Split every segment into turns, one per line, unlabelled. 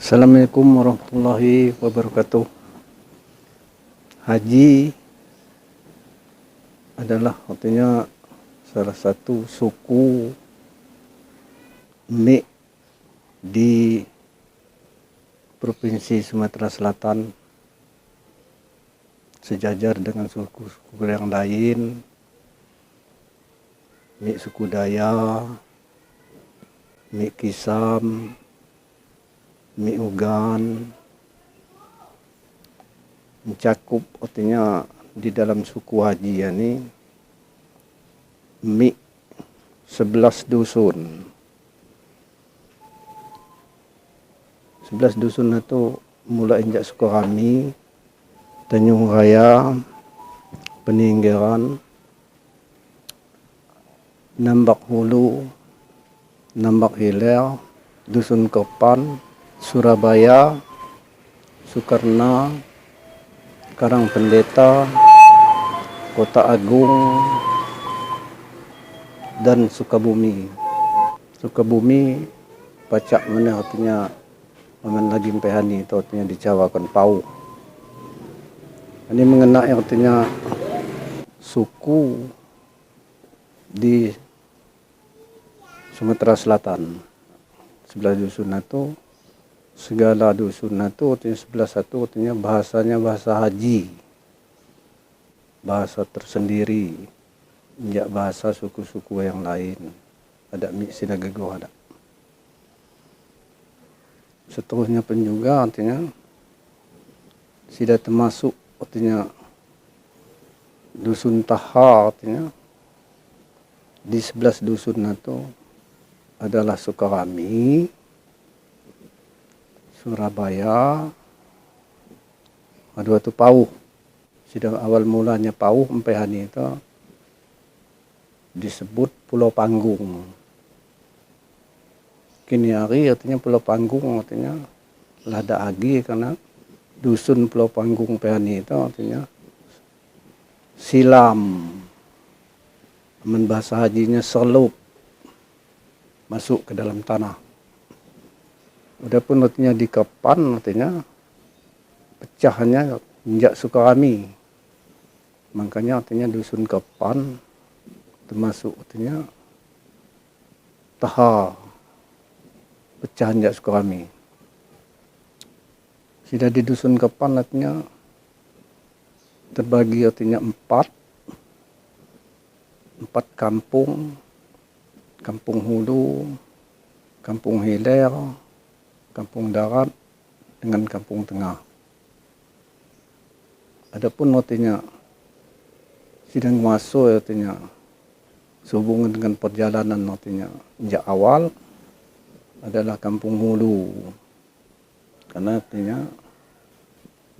Assalamualaikum warahmatullahi wabarakatuh. Haji adalah artinya salah satu suku Mik di Provinsi Sumatera Selatan, sejajar dengan suku-suku yang lain, Mik suku Daya, Mik Kisam, Mik Ugan, mencakup artinya di dalam suku Haji ini Mik 11 dusun. 11 dusun itu mulai injak Sukahami, Tanjung Raya, Peninggalan, Nambak Hulu, Nambak Hilir, Dusun Kepan, Surabaya, Sukarna, Karang Pendeta, Kota Agung, dan Sukabumi. Sukabumi pacak mana artinya Maman lagi Pehani itu artinya dicawakan Pau. Ini mengenai artinya suku di Sumatera Selatan. 11 dusun itu, segala dusun itu artinya 11 itu artinya bahasanya bahasa Haji, bahasa tersendiri, tidak bahasa suku-suku yang lain. Ada Mik Sinagego ada. Seterusnya pun juga artinya sudah termasuk artinya dusun Taha artinya di 11 dusun itu adalah Sukahami, Surabaya, dua itu Pauh. Sudah awal mulanya Pauh Empehani itu disebut Pulau Panggung. Kini hari artinya Pulau Panggung artinya lada agi karena dusun Pulau Panggung Empehani itu artinya silam. Men bahasa Hajinya selup masuk ke dalam tanah. Adapun artinya di Kepan artinya pecahannya injak Sukahami. Makanya artinya dusun Kepan termasuk artinya Taha, pecahan injak Sukahami. Sudah di dusun Kepan artinya terbagi artinya empat kampung. Kampung Hulu, Kampung Hilir, Kampung Darat, dengan Kampung Tengah. Adapun artinya sidang masuk artinya sehubungan dengan perjalanan artinya sejak awal adalah Kampung Hulu. Karena artinya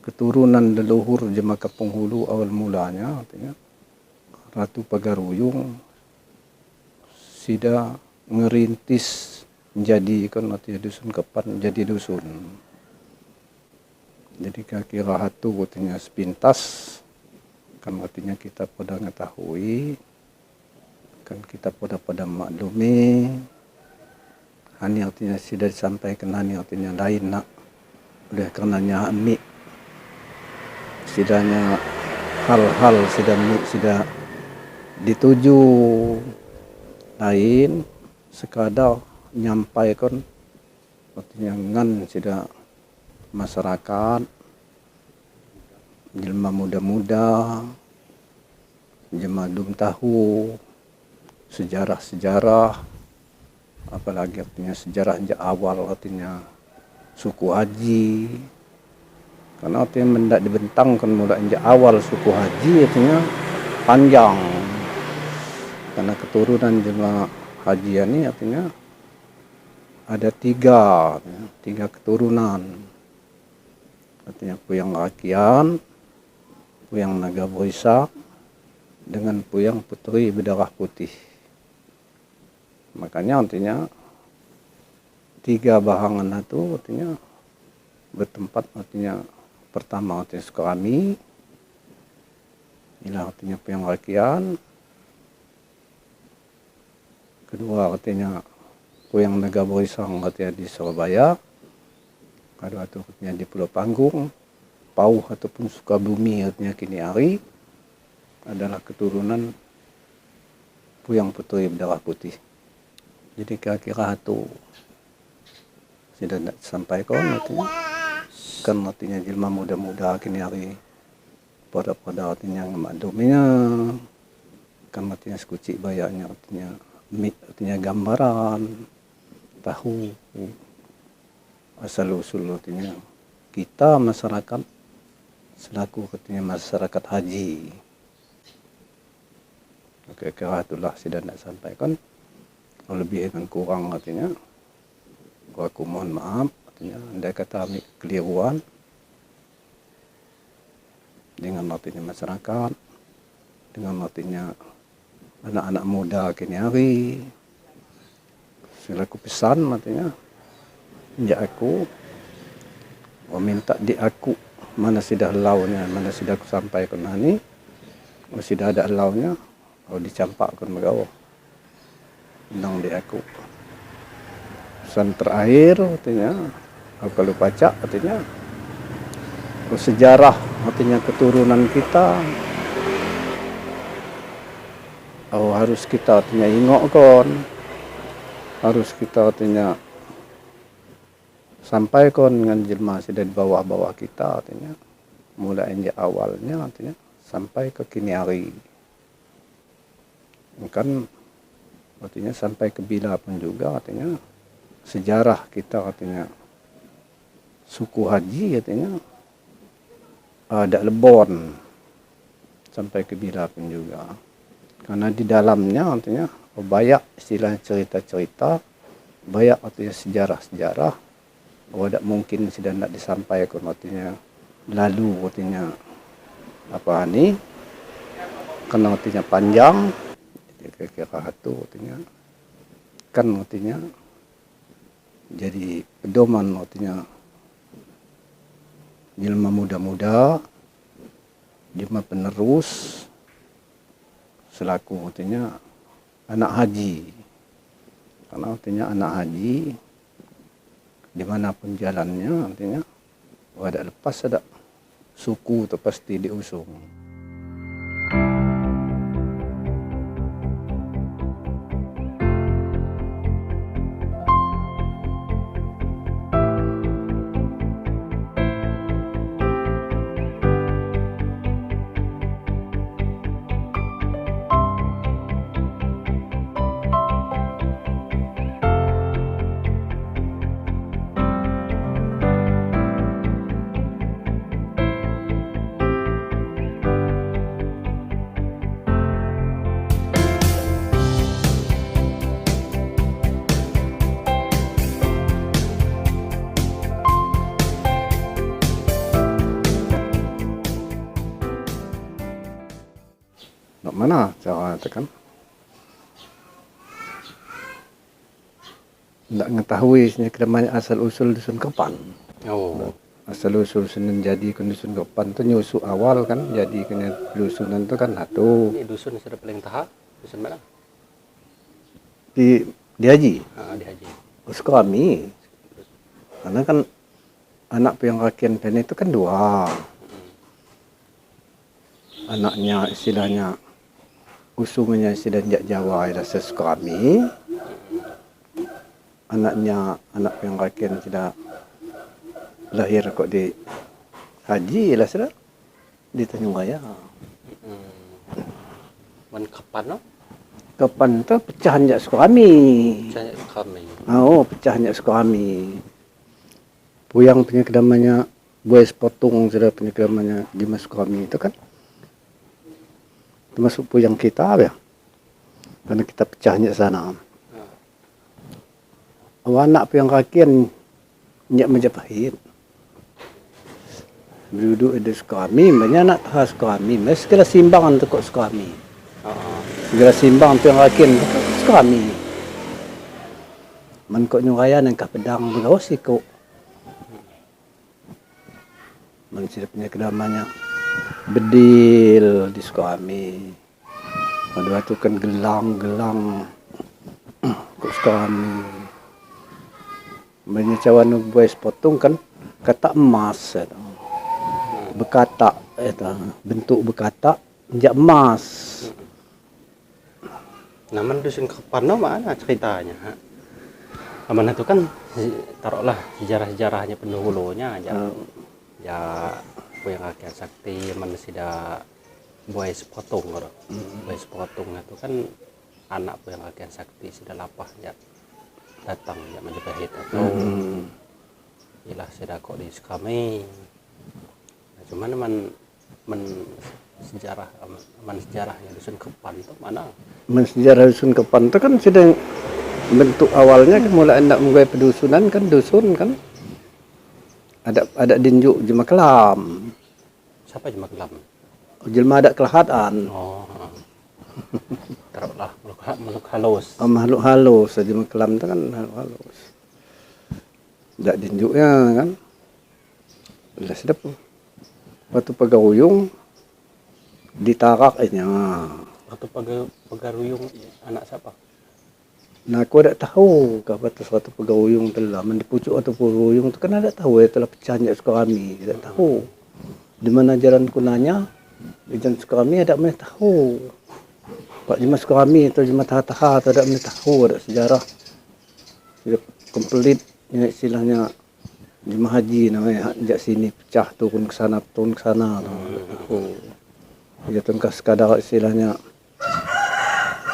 keturunan leluhur jemaah Kampung Hulu awal mulanya artinya Ratu Pagaruyung sudah ngerintis menjadi kan artinya dusun Kepan menjadi dusun. Jadi kaki rahatu artinya sepintas kan artinya kita pada mengetahui kan kita pada maklumi hani artinya sudah disampaikan hani artinya lain nak oleh karenanya Mik setidaknya hal-hal sudah dituju lain sekadar menyampaikan artinya ngan sudah masyarakat jelma muda-muda jelma belum tahu sejarah-sejarah apalagi artinya sejarah sejak awal artinya suku Haji karena artinya mendak dibentangkan mulai sejak awal suku Haji artinya panjang karena keturunan jemaah Haji ini artinya ada tiga keturunan artinya Puyang Rakian, Puyang Naga Boisak, dengan Puyang Putri Berdarah Putih. Makanya artinya tiga bahangan itu artinya bertempat artinya pertama artinya Sukahami, inilah artinya Puyang Rakian, kedua artinya Puyang Naga Boisak artinya di Surabaya, Kalau itu artinya di Pulau Panggung, Pauh ataupun Sukabumi artinya kini hari adalah keturunan Puyang Putri berdarah putih. Jadi kira-kira itu sudah nak disampaikan artinya. Kan artinya jelma muda-muda kini hari pada artinya memakluminya. Kan artinya sekucik bayarnya artinya gambaran tahu asal usul artinya kita masyarakat selaku artinya masyarakat haji. Kira-kira itulah sudah nak sampaikan. Lebih dan kurang artinya aku mohon maaf artinya andai kata ambil keliruan dengan artinya masyarakat, dengan artinya anak-anak muda kini hari. Selaku pesan artinya ya aku meminta di aku mana sudah launya, mana sudah aku sampaikan ini, sudah ada launya, kalau dicampakkan megawah undang di aku. Pesan terakhir artinya aku kalau baca artinya sejarah artinya keturunan kita harus kita artinya ingokkan, harus kita artinya sampaikan dengan jelma sudah di bawah-bawah kita artinya mulai awalnya artinya sampai ke kini hari. Kan artinya sampai ke bila pun juga artinya sejarah kita artinya suku haji artinya ada lebon sampai ke bila pun juga. Karena di dalamnya artinya banyak istilah cerita-cerita, banyak artinya sejarah-sejarah. Tidak mungkin sudah nak disampaikan artinya lalu artinya apa ini, karena artinya panjang. Kira-kira itu artinya kan artinya jadi pedoman artinya jelma muda-muda, jelma penerus selaku artinya anak haji. Karena artinya anak haji dimanapun jalannya artinya ada lepas ada suku itu pasti diusung. Mana cara tekan? Tidak mengetahui sebenarnya asal usul dusun Kepan.
Oh.
Asal usul Senin jadi ke dusun Kepan itu nyusu awal kan jadi kena dusunan itu kan satu.
Ini dusun sudah paling tahap dusun mana?
Di Haji.
Di Haji.
Usko kami. Karena kan anak piang rakian pen itu kan dua. Anaknya istilahnya usungnya sudah Jawa ada Sukami, anaknya anak yang rakyat sudah lahir kok di Haji lah sudah di Tanjung Raya.
Kapan no?
Kapan tu pecahnya Sukami.
Pecahnya Sukami.
Oh, pecahnya Sukami. Puyang punya kedamanya Bues Potong sudah punya kedamanya Dimas Sukami itu kan. Termasuk puyang kita ya, karena kita pecahnya sana. Anak puyang kakian nyak Majapahit. Duduk di Sukami, banyak anak khas Sukami. Mereka segera simbang untuk Sukami. Segera simbang puyang kakian untuk Sukami. Mankok nyuraya nangkap pedang bergawa sih kok. Manusia punya kedamanya. Bedil di Sukami. Pada waktu kan gelang ke Sukami. Banyak cawan Bues Potong kan kata emas itu. Berkatak itu, bentuk berkatak jak emas.
Naman dusun Kepan no mana ceritanya? Aman itu kan taruhlah sejarah-sejarahnya pendahulunya aja. Ya yang kakek sakti mana sida buai sepotong gitu. Buai sepotong itu kan anak yang kakek sakti sudah lapah ya datang ya Majapahit atau ilah sudah kok di kami. Nah, cuman men sejarah sejarahnya dusun Kepan itu mana?
Sejarah dusun Kepan itu kan sudah bentuk awalnya kan mulai hendak memulai pedusunan kan dusun kan ada dinjuk jema kelam.
Siapa cuma kelam?
Jelma ada kelahatan.
Oh. Taruhlah makhluk halus.
Makhluk halus jema kelam itu kan makhluk halus. Dak dinjuknya kan. Udah sedap. Waktu pegauyung ditarak nya.
Waktu pegaruyung anak siapa?
Nah, aku ada tahu kapa suatu pegauyung telah mendipucuk atau pegauyung itu kan ada tahu ya telah pecah jak kami, tidak tahu. Di mana jalan kunanya, di jalan kami ada mana tahu. Pak Jemaah kami atau Jemaah Taha-Taha atau ada mana tahu ada sejarah. Sudah komplit ya, istilahnya Jemaah Haji namanya jak sini pecah turun ke sana tahu. Ya tengkah sekadar istilahnya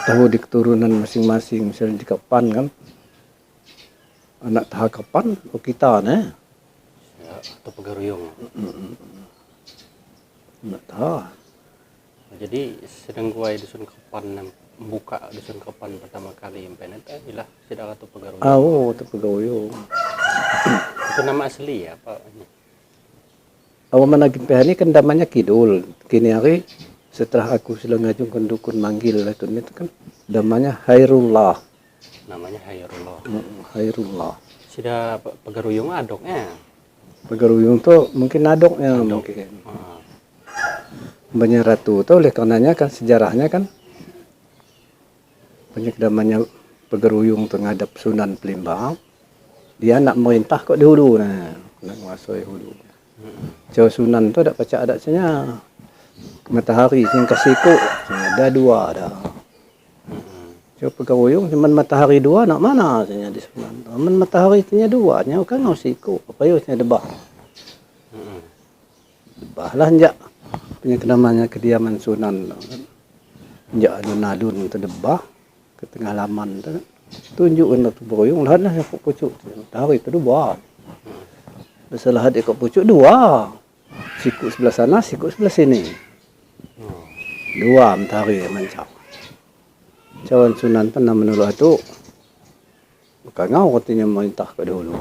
tahu di keturunan masing-masing, misalnya di Kepan kan anak Taha Kepan kita
Ya, atau pegaruyung.
anak Taha.
Jadi sedang gua dusun Kepan membuka dusun Kepan pertama kali impenet ilah sudah atau pegaruyung.
Oh, itu pegauyung.
Itu nama asli ya apa?
Awal menagih ini kan namanya Kidul. Kini hari setelah aku sudah ngajungkan dukun manggil itu kan namanya Hairullah.
Namanya Hairullah.
Hairullah.
Sudah pegaruyung adoknya.
Pegaruyung tuh mungkin adoknya mungkin. Banyak ratu tuh oleh karenanya kan sejarahnya kan banyak namanya pegaruyung tuh ngadap Sunan Pelimbang. Dia nak merintah kok di hulu nak menguasai hulu. Jawa Sunan tuh ada pacak adatnya. Matahari yang kasihku ada dua ada. Coba pegauyung cuman matahari dua nak mana sebenarnya di Sunan. Cuman matahari nya dua nya kan siku apa yusnya debah. Debah lah njak punya namanya kediaman Sunan kan. Njak alun-alun itu debah ke tengah laman tu kan. Tunjukkan tu pegauyung lah yang pucuk matahari itu dua. Masalah dia kok pucuk dua. Siku sebelah sana, siku sebelah sini. Dua matahari mencak. Cawan Sunan pernah menolak itu. Bukan ngau katanya merintah ke dahulu.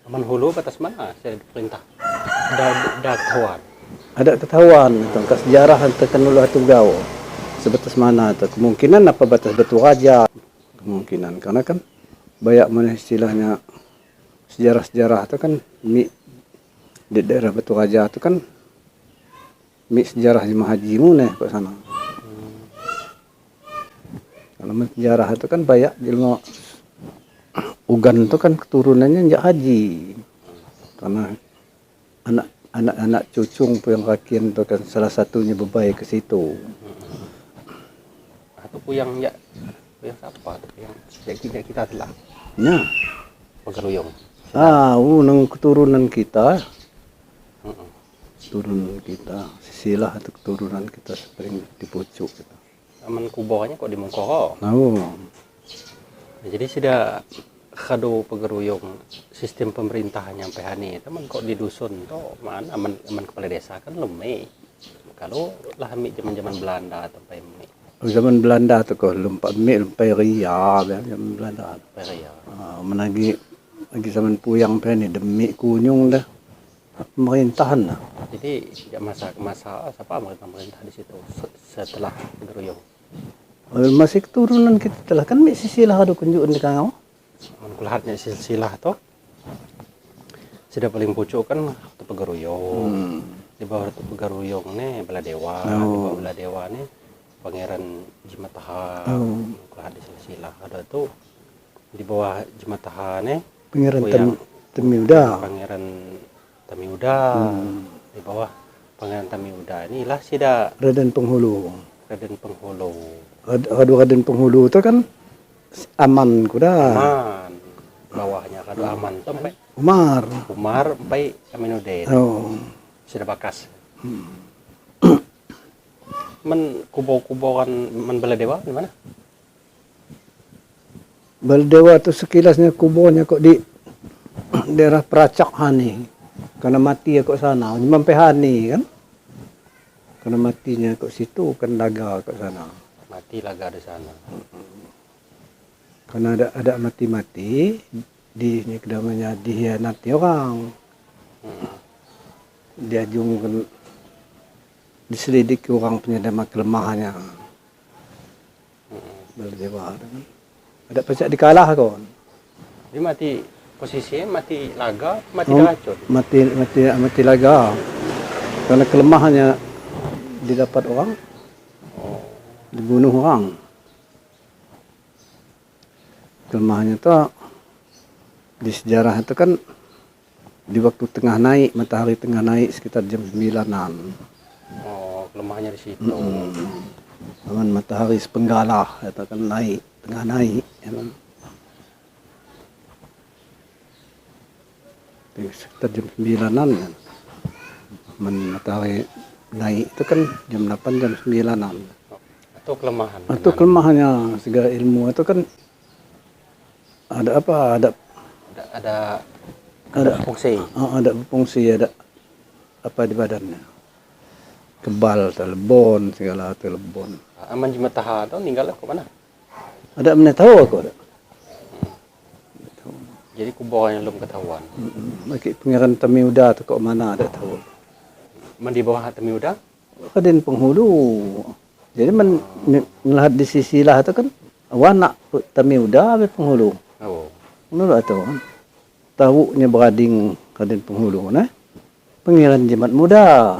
Aman hulu batas mana saya perintah? Ada ketahuan.
Ada ketahuan tentang sejarah tentang nolak itu gau. Sebatas mana itu kemungkinan apa batas Batu Raja. Kemungkinan karena kan banyak mana istilahnya sejarah-sejarah itu kan di daerah Batu Raja itu kan sejarah Jemaah Haji muneh ke sana. Kalau sejarah itu kan banyak jelma Ugan itu kan keturunannya jak haji. Karena anak-anak cucung yang rakian itu kan salah satunya bebai ke situ.
Atau puyang ya puyang siapa? Yang kita telah.
Ya.
Pegaruyung.
Nang keturunan kita. Keturunan kita, sisilah atau keturunan kita sering dipucuk.
Aman kubawanya kok di Mongkoro. Jadi sudah kado pegeruyung sistem pemerintahannya sampai hani teman kok di dusun toh mana aman kepala desa kan lemeh. Kalau lah zaman Belanda sampai ini.
Zaman Belanda tu kok lumpai ria zaman Belanda.
Ria.
Menagi lagi zaman puyang ni demi kunyung dah. Pemerintahan lah.
Jadi ya masa siapa pemerintah di situ setelah pegeruyung.
Masih keturunan kita telah kan sisilah ada kunjungan di kangau.
Mengkulahatnya silsilah toh. Sudah paling pucuk kan waktu pegeruyung. Di bawah waktu pegeruyung nih Baladewa, di bawah Baladewa nih Pangeran Jimataha. Mengkulahat di silsilah ada tuh di bawah Jimataha nih
Pangeran Temiuda.
Pangeran Tamiuda. Di bawah Pangeran Tamiuda inilah sida
Raden Penghulu.
Raden Penghulu.
Raden Penghulu itu kan aman kuda.
Aman. Bawahnya kado aman sampai
Umar.
sampai Aminuddin.
Oh.
Sida bakas. Men kubo-kubo kan men Baladewa di mana?
Baladewa itu sekilasnya kubonya kok di daerah Pracak Hani. Karena mati ya kok sana. Nyampe Hani kan. Karena matinya kok situ kan laga kok sana.
Mati laga di sana.
Karena ada mati-mati di ini namanya dihianati orang. Diajungkan diselidiki orang punya dama kelemahannya. Baladewa kan. Ada pecah dikalah kon.
Dia mati posisinya mati laga, mati
Oh,
diracun.
mati laga. Karena kelemahannya didapat orang, dibunuh orang. Kelemahannya itu di sejarah itu kan di waktu tengah naik, matahari tengah naik sekitar jam 9-an.
Oh, kelemahannya di situ.
Aman matahari sepenggalah, katakan naik, tengah naik. Ya kan? Di sekitar jam 9-an kan. Matahari naik itu kan jam 8, jam 9-an.
Atau kelemahan.
Itu kelemahannya segala ilmu itu kan ada apa?
Ada fungsi.
Ada fungsi, ada apa di badannya. Kebal, telebon, segala telebon.
Aman Jimataha atau ninggal ke mana?
Ada mana tahu aku ada.
Jadi kubo yang belum ketahuan.
Bagi Pangeran Tamiuda tu kok mana ada tahu.
Men di bawah Tamiuda?
Raden Penghulu. Jadi melihat di sisi lah itu kan wanak Tamiuda habis Penghulu.
Oh.
Menurut atau tahunya berading Raden Penghulu nah. Pangeran Jimat Muda.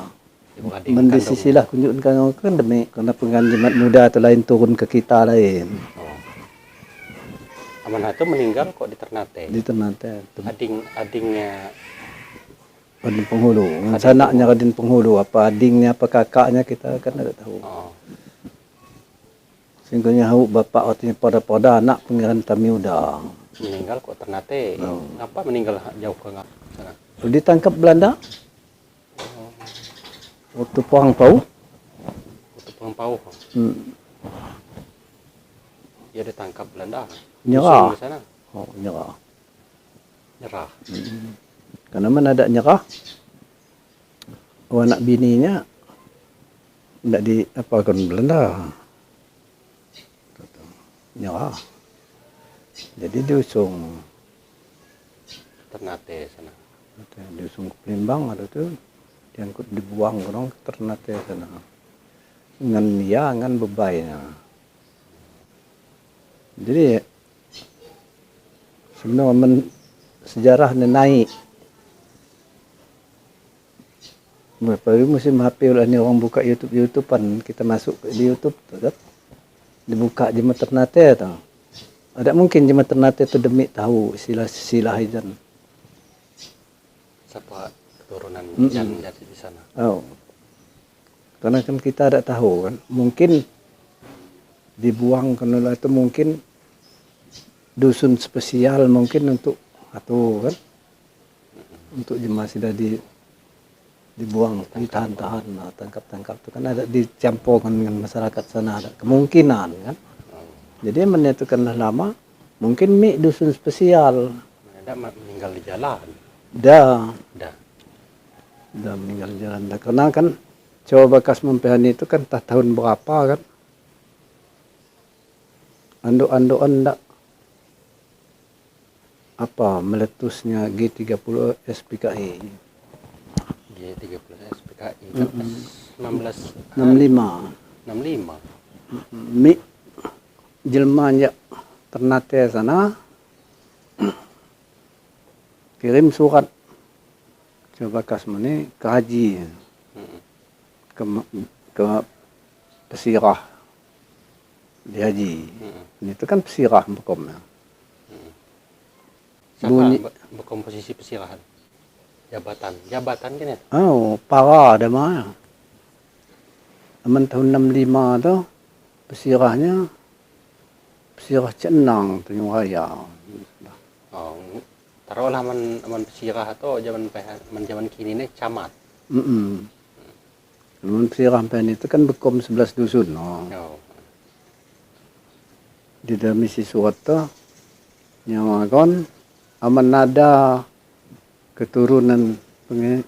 Di sisi lah kunjukkan kan demi karena Pangeran Jimat Muda itu lain turun ke kita lain.
Oh. Amanah itu meninggal kok di Ternate.
Di Ternate.
Adingnya
Raden Penghulu. Sanaknya Raden Penghulu, apa adingnya apa kakaknya kita kan tidak tahu.
Oh.
Sehingga hau bapak artinya pada anak Pangeran Tamiuda.
Meninggal kok Ternate. Ngapa meninggal jauh ke sana?
Ditangkap Belanda. Waktu Perang Pau.
Waktu Perang Pau. Dia ditangkap Belanda.
Nyerah.
Di sana.
Oh, nyerah.
Nyerah.
Karena mana ada nyerah. Anak bininya tidak di apa kan Belanda. Nyerah. Jadi diusung
Ternate sana.
Diusung ke Palembang ada tuh. Diangkut dibuang ke Ternate sana. Ngan dia ngan bebaynya. Jadi sebenarnya sejarahnya naik. Baru musim HP lah ni orang buka YouTubean kita masuk di YouTube tu kan. Dibuka Jemaat Ternate tu. Ada mungkin Jemaat Ternate tu demi tahu istilah Hijan.
Siapa keturunan yang jadi di sana?
Oh. Karena kan kita ada tahu kan, mungkin dibuang karena itu mungkin dusun spesial mungkin untuk atau kan untuk jemaah sudah dibuang ditahan-tahan tangkap itu kan ada dicampurkan dengan masyarakat sana ada kemungkinan kan. Jadi menyatukanlah lama mungkin dusun spesial.
Ada meninggal di jalan.
Dah meninggal di jalan dah. Karena kan Jawa Bakas Mempehani itu kan tahun berapa kan? Anduk-andukan ndak apa meletusnya G30 SPKI.
G30 SPKI kan
65.
65.
Mi jelmanya Ternate sana kirim surat Jawa Bakas mana ke haji ke pesirah di haji. Itu kan pesirah makamnya.
Siapa
bunyi.
berkomposisi pesirahan? Jabatan kan ya?
Oh, para ada mah. Aman tahun 65 tu pesirahnya pesirah Cenang Tanjung Raya.
Oh, taruhlah aman pesirah atau zaman kini nih camat.
Aman pesirah pen itu kan bekom 11 dusun. Oh.
Oh.
Di dalam isi surat tu nyamakan aman ada keturunan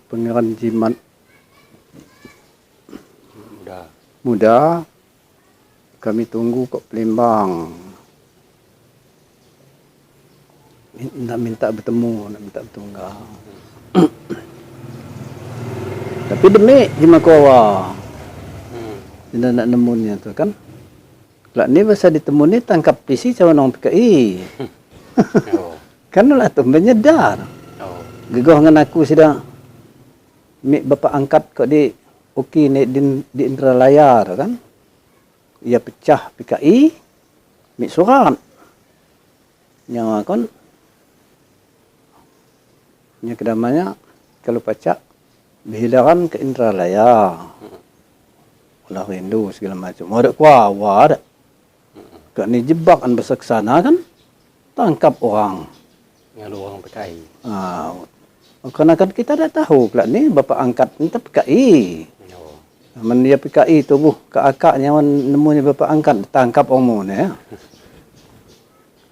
pangeran Jimat muda kami tunggu kok Palembang. Nak minta bertemu, nak minta bertunggal. Tapi demi Jimat Kuawa. Tidak nak nemunya tu kan. Lah ni masa ditemu ni tangkap PC cawan orang PKI.
Oh.
Kan lah tu menyedar.
Oh.
Gegah dengan aku sudah mik bapa angkat kok di okey ni di Indralaya kan. Ia pecah PKI mik surat. Yang kan nya kedamanya kalau pacak berhilangan ke Indralaya. Ulah rindu segala macam. Ada kuawa ada. Kak ni jebakan bersaksana kan tangkap orang.
Ngalu orang PKI.
Karena kan kita dah tahu kelak ni bapa angkat ni PKI.
Oh.
Man dia PKI tubuh ke akaknya nemunya bapa angkat tangkap orang mu ni.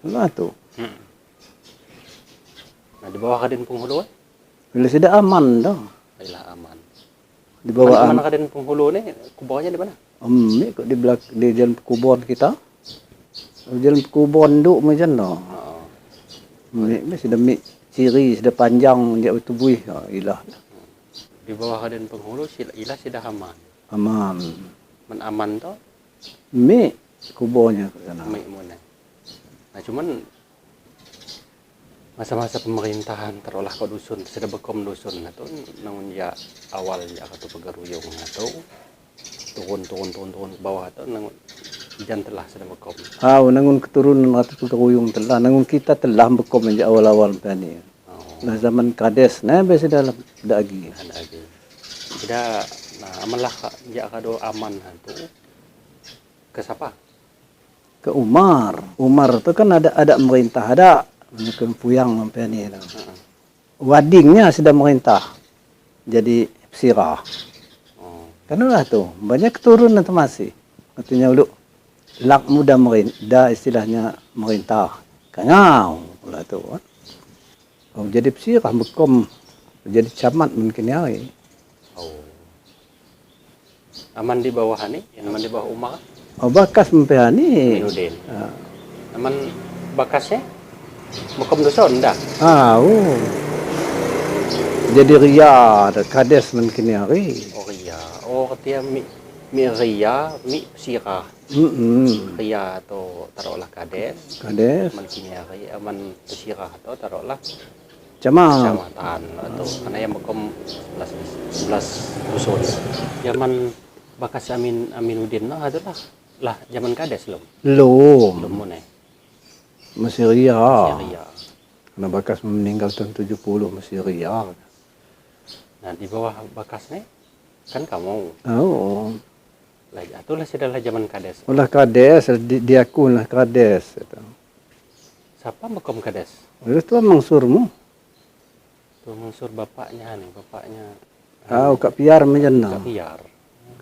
Lah tu.
Nah, di bawah Raden Penghulu
Bila sudah aman dah.
Baiklah aman.
Di bawah
mana Raden Penghulu ni kuburnya di mana?
Ni kok di jalan kubur kita. Jalan kubur nduk macam dah.
Oh.
Ni sudah mik ciri sudah panjang dia bertubuh. Ilah.
Di bawah Raden Penghulu ilah sudah aman.
Aman.
Men aman tu
Mik kuburnya ke sana.
mai mana. Nah, cuman masa-masa pemerintahan taruhlah ke dusun sudah bekom dusun atau namun ya awal ya atau pegaruyung atau turun ke bawah atau nangun ijan telah sudah bekom.
Nangun keturunan ratu kegaruyung telah. Nangun kita telah bekom sejak awal-awal ni.
Oh.
Lah zaman kades nah biasa dalam dak lagi.
Ada lagi. Tidak nah amalah ya kado aman tu ke siapa?
Ke Umar. Umar tu kan ada merintah ada Kempuyang sampai ni lah. Wadingnya sudah merintah jadi pesirah.
Oh.
Kanulah tu banyak keturunan tu masih. Artinya dulu lak muda merintah istilahnya merintah. Kangau pula tu. Oh, jadi pesirah bekom jadi camat mungkin ya.
Oh. Aman di bawah ni, aman di bawah Umar.
Oh, bakas sampai ni.
Aminuddin. Aman bakasnya bekom dusun dah.
Oh. Jadi ria ada kades mungkin ya.
Oh iya. Oh dia mi ria, mi pesirah. Ria atau taruhlah kades.
Kades.
Man kini ria, man pesirah atau taruhlah
Camat.
kecamatan atau karena yang bekom 11 dusun. Zaman bakas Aminuddin no adalah lah zaman kades belum. Belum mana.
Masih ria.
Ria.
Karena bakas meninggal tahun 70 masih ria.
Nah di bawah bakas ni kan kamu.
Oh.
Lah itulah sudah zaman kades.
Olah kades diakun lah kades.
Siapa bekom kades?
Itu mangsurmu.
Tu Mansur bapaknya nih, bapaknya.
Kak Piar macam
Kak Piar.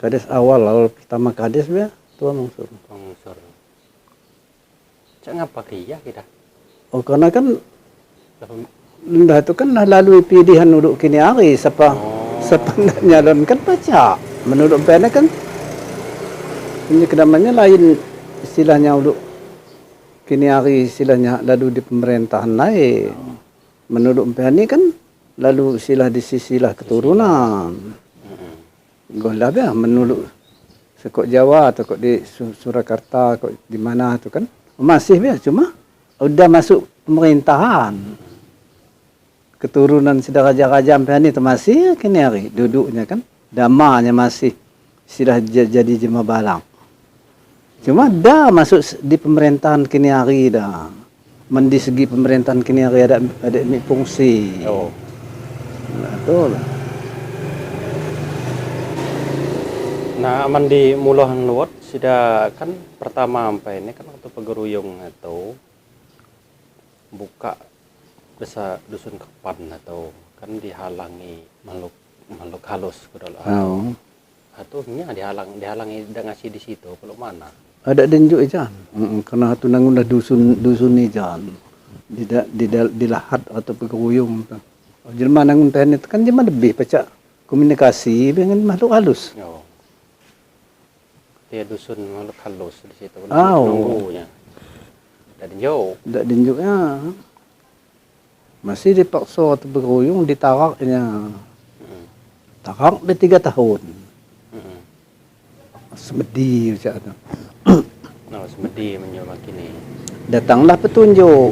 Kades awal pertama kades dia tua Mansur.
Mansur. Cak ngapa kia kita?
Oh karena kan dah itu kan lalu pilihan duduk kini hari siapa nak nyalon kan baca menurut pena kan ini kedamanya lain istilahnya duduk kini hari istilahnya lalu di pemerintahan naik menurut pena kan lalu istilah di sisilah keturunan golah ya menurut sekok Jawa atau kok di Surakarta kok di mana tu kan masih ya cuma udah masuk pemerintahan keturunan sudah raja-raja sampai ni tu masih kini hari duduknya kan damanya masih sudah jadi jemaah balang cuma dah masuk di pemerintahan kini hari dah Di segi pemerintahan kini ada fungsi.
Oh.
Betul.
Nah, aman di Muluhan Luot sudah kan pertama sampai ini kan waktu pegeruyung atau buka desa dusun Kepan atau kan dihalangi makhluk makhluk halus kudalah
Oh.
atau nya dihalangi dengan ngasih di situ kalau mana
Ada denjuk jan. Karena tu nangun dah dusun ni jan. Di lahat atau pegeruyung tu. Jelma nangun teh ni kan jelma lebih pacak komunikasi dengan makhluk halus.
oh dia dusun makhluk halus di situ
Oh.
nunggunya dari jauh
Tak denjuknya. Masih dipaksa atau beruyung ditaraknya. Tarak dia 3 tahun. Semedi macam tu.
nah semedi menyomak kini
Datanglah petunjuk.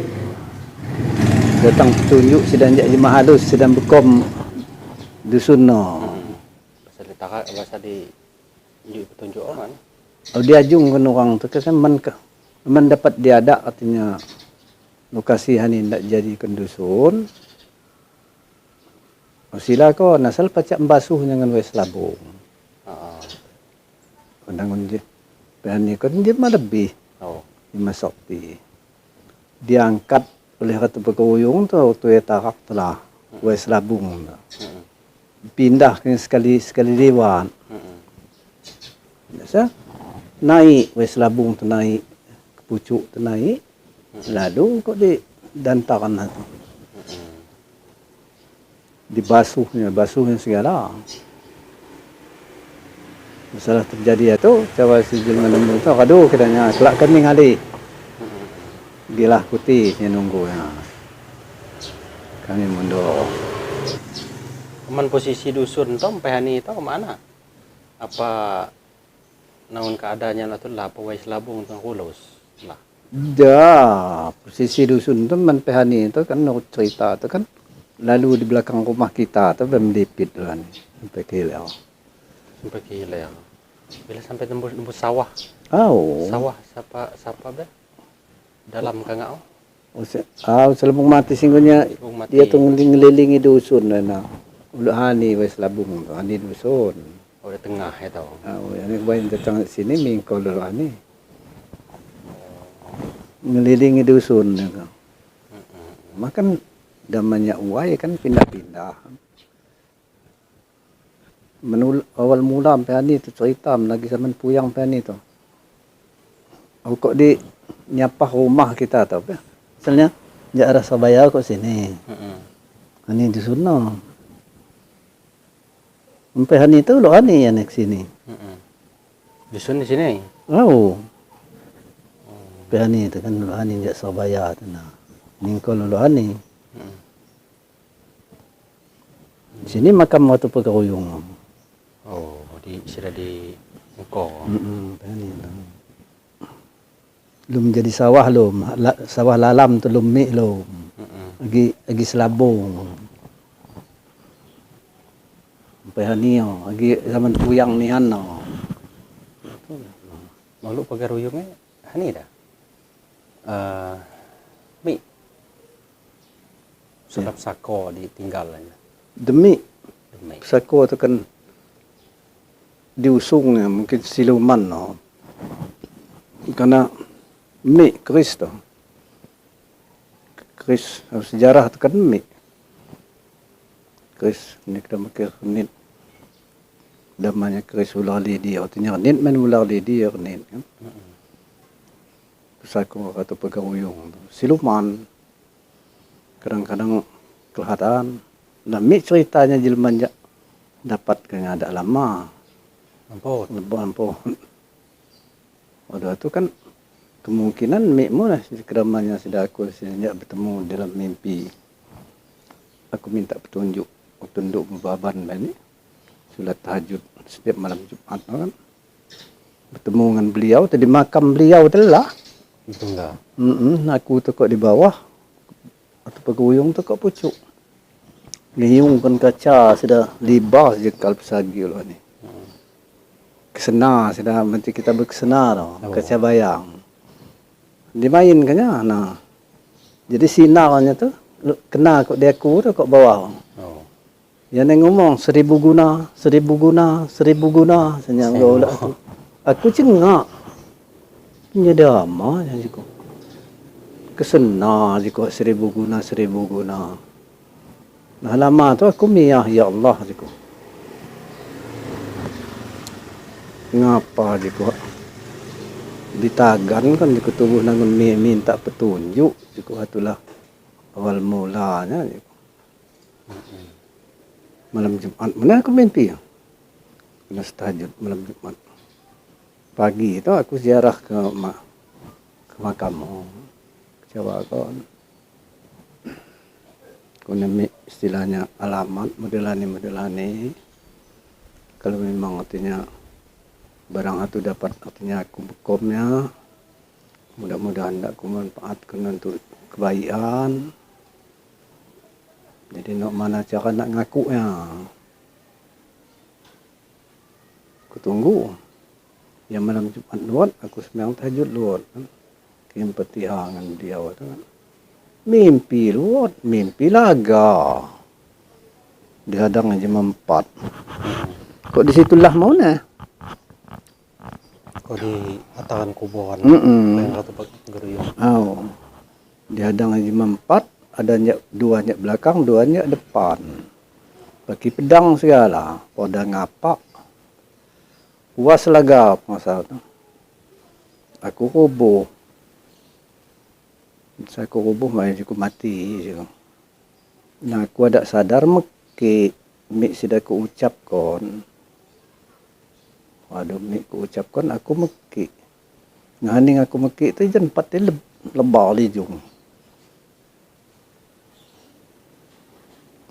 Datang petunjuk sedang jadi halus sedang bekom dusun no.
pasal ditarak bahasa di petunjuk orang
Oh, dia ajung kan orang tu kan men dapat diadak artinya lokasi hani ndak jadi dusun. Oh, sila ko nasal pacak basuh dengan wes labung. Pandangan je. Pani kan dia mah lebih
oh
lima sakti. Diangkat oleh Ratu Pegeruyung tu ya tarak telah wes labung. Pindah ke sekali dewan. Biasa naik wes labung tu naik ke pucuk tu naik. Lalu kok di dantaran tu. Basuhnya segala. Masalah terjadi itu, cawa sijil menemu tu, aduh kiranya kelak kami ngali. Gilah putih yang nunggu ya. Kami mundur.
Aman posisi dusun tu sampai hari itu kemana? Apa namun keadaannya lah tu lah pawai selabung tu kulus lah.
Ya, posisi dusun tu menpehani itu kan menurut cerita tu kan lalu di belakang rumah kita tu berdipit lah ni sampai kilau.
Sampai ke hilang. Bila sampai tembus sawah.
Oh.
Sawah siapa ber? Dalam kangau.
Selebung mati singgunya
Selebung mati.
dia tu ngelilingi dusun na. Ulu hani wes labung tu hani dusun.
Oh, di tengah ya tau.
Yang bain datang sini mingkol dulu hani. Ngelilingi dusun ya. Makan damanya uai kan pindah-pindah. Awal mula sampai ni tu cerita lagi zaman puyang sampai ni tu. Aku kok di nyapah rumah kita tau apa? Misalnya jak rasa bayar kok sini. Ani di sana. Sampai hani tu lo ani yang naik sini.
Dusun di sini.
Oh. Sampai hani tu kan lo ani jak Surabaya tu nah. Ningko lo ani. Sini makam Ratu Pegeruyung.
Oh, sudah di engkau.
Hani tu. Lum jadi sawah lum, sawah lalam tu lum mik lum. Agi selabung. Sampai hani agi zaman puyang ni han no.
Makhluk pegaruyungnya hani dah. Mi. Sebab sako ditinggalnya.
Demi
Demi.
sako tu kan diusungnya mungkin siluman no. Karena mik keris tu. Keris sejarah tu kan mik. Keris ni kita mikir nit. Damanya keris ular lidi artinya nit men ular lidi nit kan. Sako atau pegaruyung tu. Siluman kadang-kadang kelihatan. Nah, mik ceritanya jelman dapat kena ada lama. Ampun. Waduh tu kan kemungkinan mikmu lah keramannya sudah aku sejak bertemu dalam mimpi. Aku minta petunjuk untuk bebaban ini. Solat tahajud setiap malam Jumat kan. Bertemu dengan beliau tadi makam beliau telah.
Itu enggak.
Aku tu kok di bawah atau pegeruyung tu kok pucuk. Ngiyung kan kaca sudah libas je kal pesagi lah ni. Kesena sudah nanti kita berkesena tau. Kaca bayang. Dimain kanya nah. Jadi sinarnya tuh kena kok dia aku tuh kok bawah.
Oh.
Yang dia ngomong 1000 guna, 1000 guna, 1000 guna senyap golak tu. Aku cengak. Jadi ama ya jiku. Kesena jiku 1000 guna, 1000 guna. Nah lama tu aku miyah ya Allah jiku. Ngapa jiku? Ditagan kan jiku tubuh nangun minta petunjuk jiku itulah awal mulanya jiku. Malam Jumat mana aku mimpi ya? Kena tahajud malam Jumat. Pagi itu aku ziarah ke makam Jawa kon. Kuna istilahnya alamat modelane. Kalau memang artinya barang itu dapat artinya aku bekomnya. Mudah-mudahan aku manfaatkan untuk kebaikan. Jadi nak mana cara nak ngaku ya. Aku tunggu. Yang malam Jumat luar aku sembahyang tahajud luar kan. Kim petihangan dia kan. Mimpi luar, mimpi laga. Dihadang jam 4. Kok di situlah mau nah?
Kok di atakan kuburan. Yang kata geruyung.
Oh. Dihadang jam 4. Adanya duanya belakang, duanya depan. Pakai pedang segala, pada ngapak. Puas laga masa tu. Aku kubuh. Saya kubuh mai aku mati je. Nah aku ada sadar meki mik sida ku ucap kon. Waduh mik ku ucap kon aku meki. Nganing aku meki tu jan pati lebal lijung.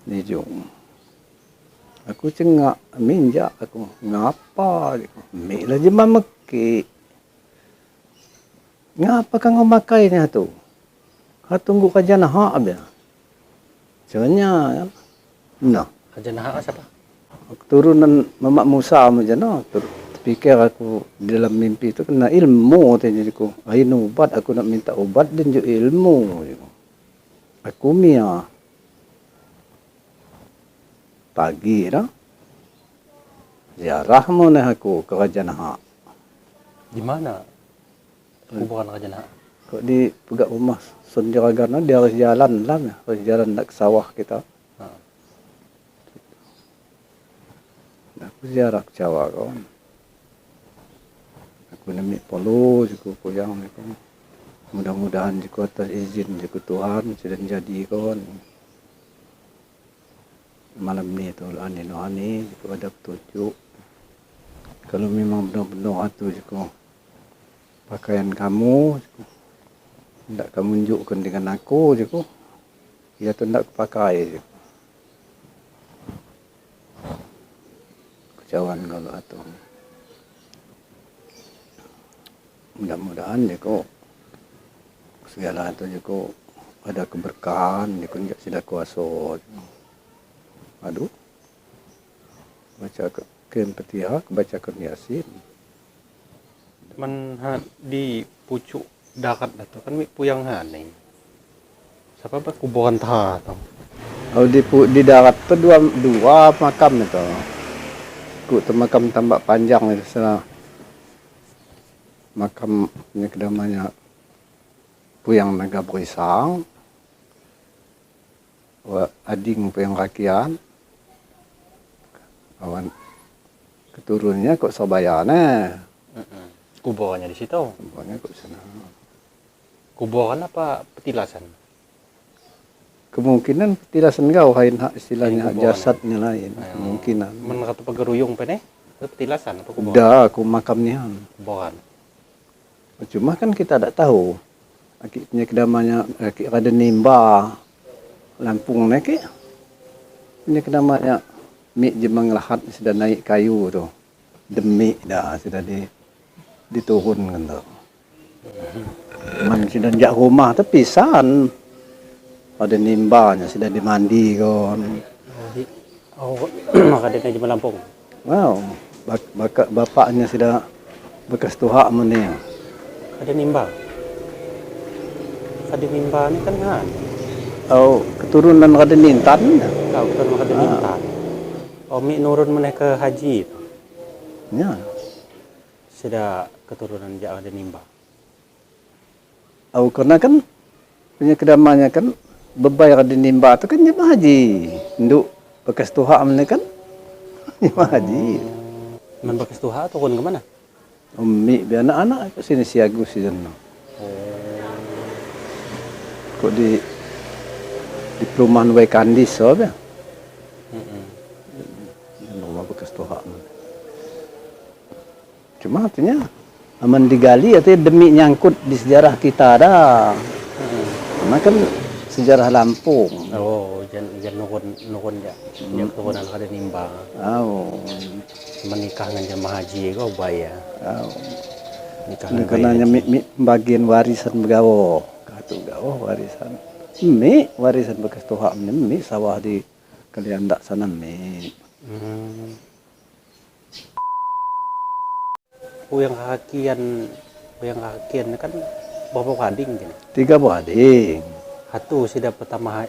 Lijung. Aku cengak minjak aku ngapa gitu. Mik lah je mameki. Ngapa kang memakainya tu? Ha tunggu kajian hak dia. Caranya nah,
Kajian hak siapa?
turunan Mamak Musa macam pikir aku di dalam mimpi itu kena ilmu tanya aku. Ai ubat aku nak minta ubat dan juga ilmu. Aku mia pagi dah. Ziarah mana aku ke Raja Nahak.
Di mana? Kuburan Kajian hak.
Kok di pegak rumah Sun Jaragana dia harus jalan lah, harus jalan nak ke sawah kita. Aku ziarah ke Jawa kawan. Aku nami polo juga puyang aku. Mudah-mudahan juga atas izin juga Tuhan sudah jadi kawan. Malam ni tu ani juga ada petunjuk. Kalau memang benar-benar itu juga pakaian kamu tidak kamu tunjukkan dengan aku juga. Ia tu tidak pakai je. Kecauan kalau itu. Mudah-mudahan juga segala itu juga ada keberkahan juga tidak sudah kuasa. Aduh. Baca ke Fatihah, bacakan Yasin.
Man di pucuk dakat tu kan mik puyang haning. Siapa buat kuburan tha tu?
Oh di darat tu dua makam itu. Ku tu makam tambak panjang itu sana. Makam ni kedamanya Puyang Naga Berisang. Ading Puyang Rakian. Awan keturunnya kok Sobayana.
Kuburannya di situ.
Kuburannya kok sana.
Kuburan apa petilasan?
Kemungkinan petilasan kau hain hak istilahnya
Kuburan.
jasadnya lain. Kemungkinan.
Men kata pegeruyung pene petilasan apa kuburan?
Dah aku makamnya.
Kuburan.
Cuma kan kita tak tahu. Akhirnya kedamanya ada nimba Lampung naik. Ini kedamanya mik jemang lahat sudah naik kayu tu. Demi dah sudah diturunkan tu. Man sudah jak rumah tapi pisan. Ada nimbanya sudah dimandi kon.
Maka dia jemang Lampung.
Wow. Bapaknya sudah bekas tuhak mana.
Ada nimba. Kadinimba ini kan kan.
Oh, keturunan Raden Intan.
Kau keturunan Kadinimba. Oh, mi nurun meneh ke haji.
Ya.
Sudah keturunan jak Kadinimba.
Oh, karena kan punya kedamanya kan bebai Raden Nimba tu kan jemaah haji. Nduk bekas tuha mana kan jemaah haji.
Men bekas tuha turun ke mana?
Umi biar anak-anak kat sini si Agus si Jono. Kok di perumahan Waikandis so ya. Rumah bekas tuha. Cuma artinya aman digali artinya demi nyangkut di sejarah kita dah. Karena kan sejarah Lampung.
Oh, jan nurun ya. Ya keturunan Kadinimba.
Oh.
Menikah dengan jemaah haji kau bayar.
Oh.
Nikah
Ini
dengan
kenanya bagian warisan begawo. Katu gawo warisan. Warisan bekas tuha mi sawah di Kaliandak sana mi.
Yang kakian kan berapa kading gini?
3 buading.
Satu sudah pertama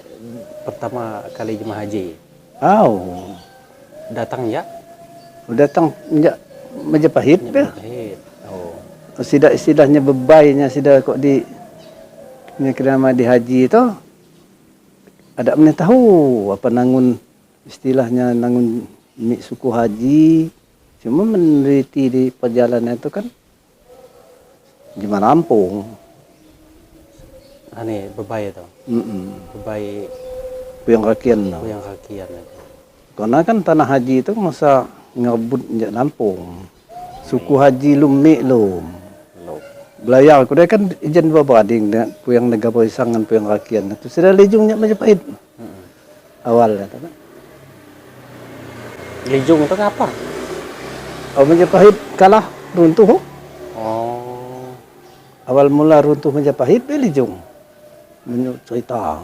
kali jemaah haji.
Oh.
Datang ya?
Datang Majapahit ya.
Majapahit. Oh.
Istilahnya bebaynya sudah kok di kerama di haji itu ada mana tahu apa nangun istilahnya nangun suku haji. Cuma meneliti di perjalanan itu kan gimana Lampung.
Aneh bebay itu. Bebay
Puyang kakian.
Puyang kakian itu.
Karena kan tanah haji itu masa ngebut di Lampung. Suku haji Lumik lum. Belayar aku kan ijen dua berading dengan puyang negara isangan puyang kakian. Itu sudah lejungnya Majapahit. Awalnya kan.
Lejung itu apa?
Oh, Majapahit kalah runtuh.
Oh.
Awal mula runtuh Majapahit Lejung. Menurut cerita.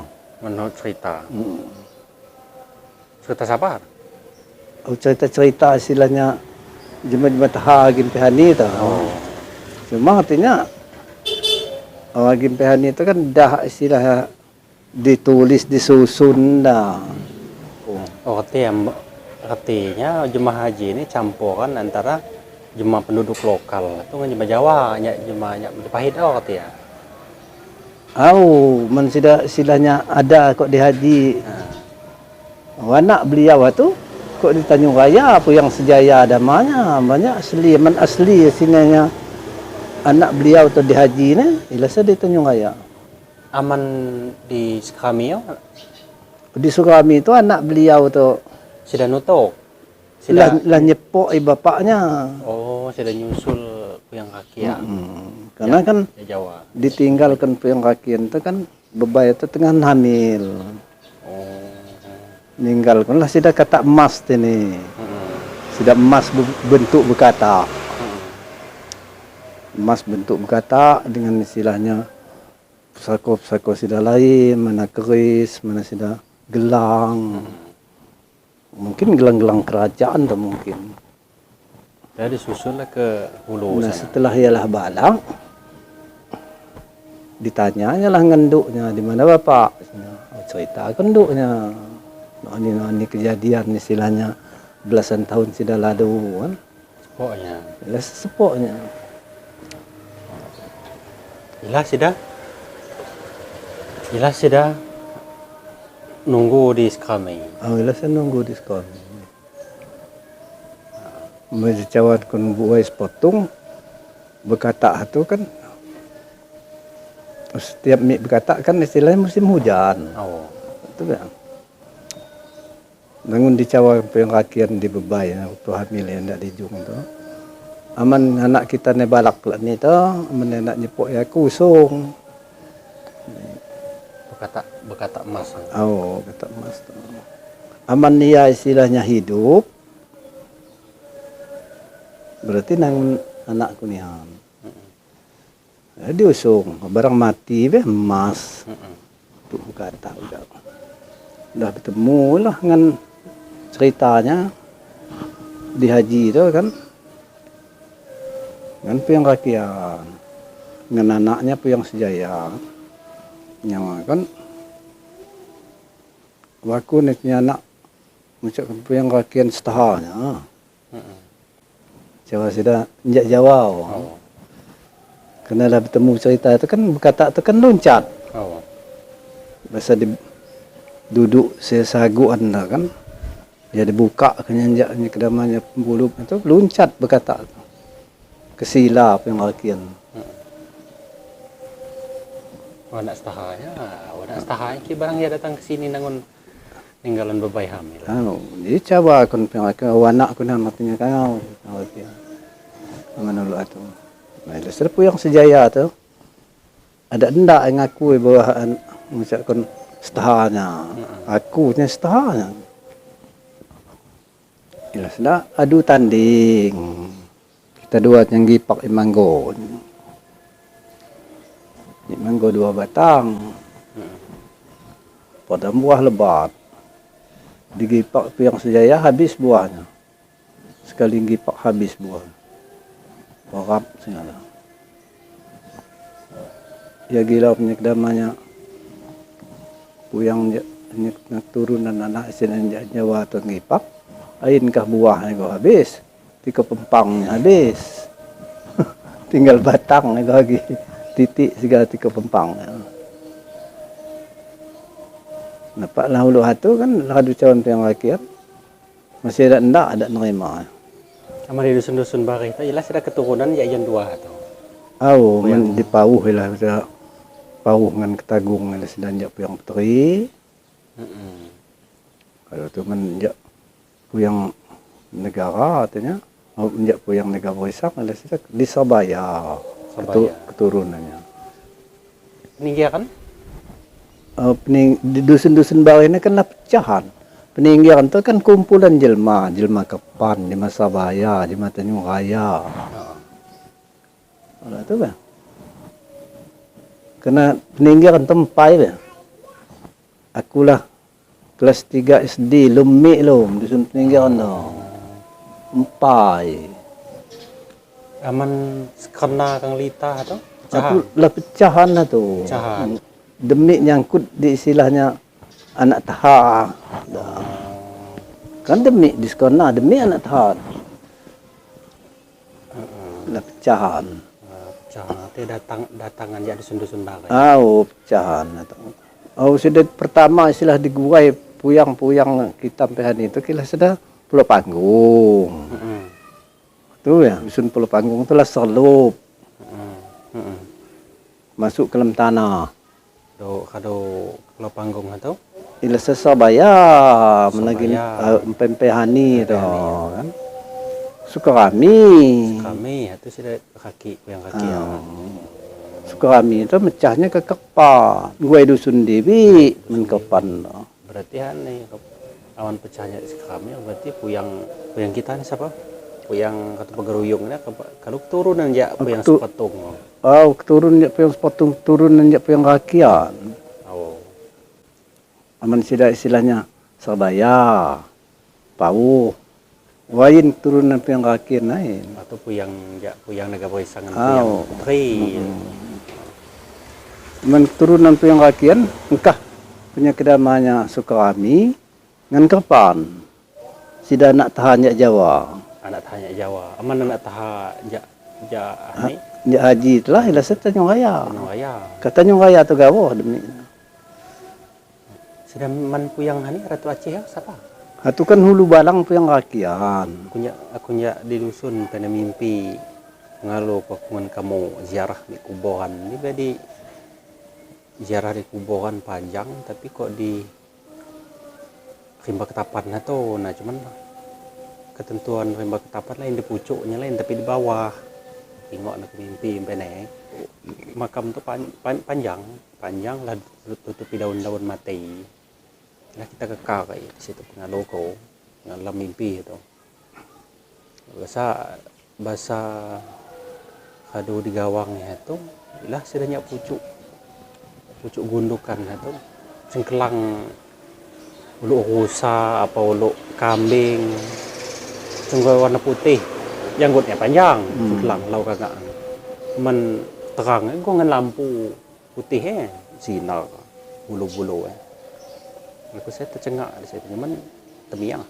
Cerita siapa?
Oh, cerita istilahnya jemaah taha Gimpehani itu.
Oh.
Cuma artinya Gimpehani itu kan dah istilah ditulis disusun dah.
Oh, artinya jemaah haji ini campuran antara jemaah penduduk lokal itu kan jemaah Jawa, jemaah Majapahit katanya.
Oh, man istilahnya ada kok di haji. Anak beliau tu kok di Tanjung Raya apa yang sejaya ada banyak asli sininya anak beliau tu di haji ni ilasa di Tanjung Raya.
Aman di Sukamio?
Di Sukami tu anak beliau tu
sudah nutuk.
Lah nyepok bapaknya.
Oh, sudah nyusul puyang kakian.
Karena kan
Jawa.
Ditinggalkan puyang kakian tu kan bebai tu tengah hamil. Ninggalkanlah sudah kata emas ini. Sudah emas bentuk berkata. Emas bentuk berkata dengan istilahnya pusaka-pusaka sudah lain, mana keris, mana sudah gelang. Mungkin gelang-gelang kerajaan tu mungkin.
Jadi susunlah ke hulu
Nah,
sana.
setelah ialah balang ditanya lah ngenduknya di mana bapak. Cerita kenduknya. Ini kejadian istilahnya belasan tahun sudah lalu kan.
Sepoknya.
Sepoknya.
Ilah sudah nunggu di Skami.
Oh, saya nunggu di sekolah. Menjawab kun buai sepotong berkata itu kan setiap mik berkata kan istilahnya musim hujan.
Oh.
Itu kan. Nangun dicawang puyang kakian di bebai waktu hamil yang tak dijung tu. Aman anak kita ni balak lah ni tu, aman anak nyepok ya kusung.
Berkata emas.
Oh, kata emas tu. Aman dia istilahnya hidup. Berarti nangun anakku ni han. Dia usung barang mati be emas. Tu berkata juga. Dah bertemu lah dengan ceritanya di haji tu kan. Dengan puyang kakian. Dengan anaknya puyang sejaya. nyawa kan waku nek anak macam yang kakian setahanya Jawa sudah njak Jawa karena lah bertemu cerita itu kan berkata itu kan loncat bahasa di duduk sesaguan lah kan dia dibuka kenyanjak kedamanya pembuluh itu loncat berkata kesila apa yang kakian
Wanak setahanya ki barang dia datang ke sini nangun ninggalan bebai hamil.
Dia coba kon pengaku anak aku nama tanya kau. Mana lu atu. Nah, serpu yang sejaya tu. Ada ndak yang aku bahwa macam kon setahanya. Aku nya setahanya. Ila sudah adu tanding. Kita dua yang gipak manggo. Ni manggo 2 batang. Pada buah lebat. Digipak yang sejaya habis buahnya. Sekali gipak habis buah. Warap segala. Ya gila punya kedamanya. Puyang nak turunan anak sinan Jawa tu gipak. Ain kah buahnya kau habis. Tika pempangnya habis. Tinggal batang lagi. Titik segala tika pempangnya. Nampak lah ulu hatu kan ladu cawan yang rakyat masih ada ndak ada nerima.
Sama di dusun-dusun bari itu jelas ada keturunan ya yang 2 tu.
Men dipauh lah kita pauh dengan ketagung ada sedang jak puyang peteri. Kalau tu men jak puyang negara katanya, jak puyang negara risak ada sedang di Sabaya. Keturunannya.
Ini kan
Di dusun-dusun bawah ini kan pecahan. Peninggiran itu kan kumpulan jelma Kepan, di Masabaya, di Tanjung Raya. Kalau itu kan. Karena peninggiran tempai ya. Akulah kelas 3 SD, lumik lom, dusun peninggiran tu. Empai.
Aman kena kang lita atau
Aku lah pecahan lah tu.
Pecahan.
Demi nyangkut di istilahnya anak taha. Kan demi diskona demi anak taha. Lah pecahan.
Pecahan nanti datangan ya dusun-dusun bari.
Pecahan datang. Sudah pertama istilah diguai puyang-puyang kita pehan itu kira sudah Pulau Panggung. Itu ya, dusun Pulau Panggung itulah selup. Masuk ke dalam tanah.
Kado Pulau Panggung atau?
Ila Sabaya menagin pempehani itu kan. Sukarami
Itu sudah kaki yang kaki.
Sukarami itu mecahnya ke Kepa. Gue dusun Dewi menkepan.
Berarti nih awan pecahnya di Sukarami berarti puyang kita nih siapa? Puyang kata pegeruyung ini kalau turunan ya puyang sepatung. Keturunan
yang sepotong turunan yang rakyat. Aman sida istilahnya Sabaya, Pau, wain turunan yang rakyat lain.
Atau puyang negara boisangan puyang putri.
Aman turunan yang rakyat, engkah punya kedamanya Sukarami, ngan Kepan. Sida anak tahan Jawa.
Anak tahan Jawa. Aman anak tahan ini.
Ya haji itulah ila Tanjung Raya. Kata Tanjung Raya tu gawo demi.
Sudah man puyang hani Ratu Aceh ya siapa?
Itu kan hulu balang puyang rakian.
Aku nya di dusun pernah mimpi ngalo pakungan kamu ziarah di kuburan. Ini berarti ziarah di kuburan panjang tapi kok di rimba ketapan atau nah cuman ketentuan rimba ketapan lain di pucuknya lain tapi di bawah. Tengok nak mimpi naik makam tu panjang lah tutupi daun-daun mati lah kita kekal kayak di situ dengan logo dengan mimpi itu bahasa kado di gawangnya itu lah sedanya pucuk gundukan itu cengkelang ulu rusa apa ulu kambing cengkelang warna putih janggutnya panjang, cengkelang lau kagak. Men terang, gue ngan lampu putih sinar bulu-bulu aku saya tercengak di situ cuman temiang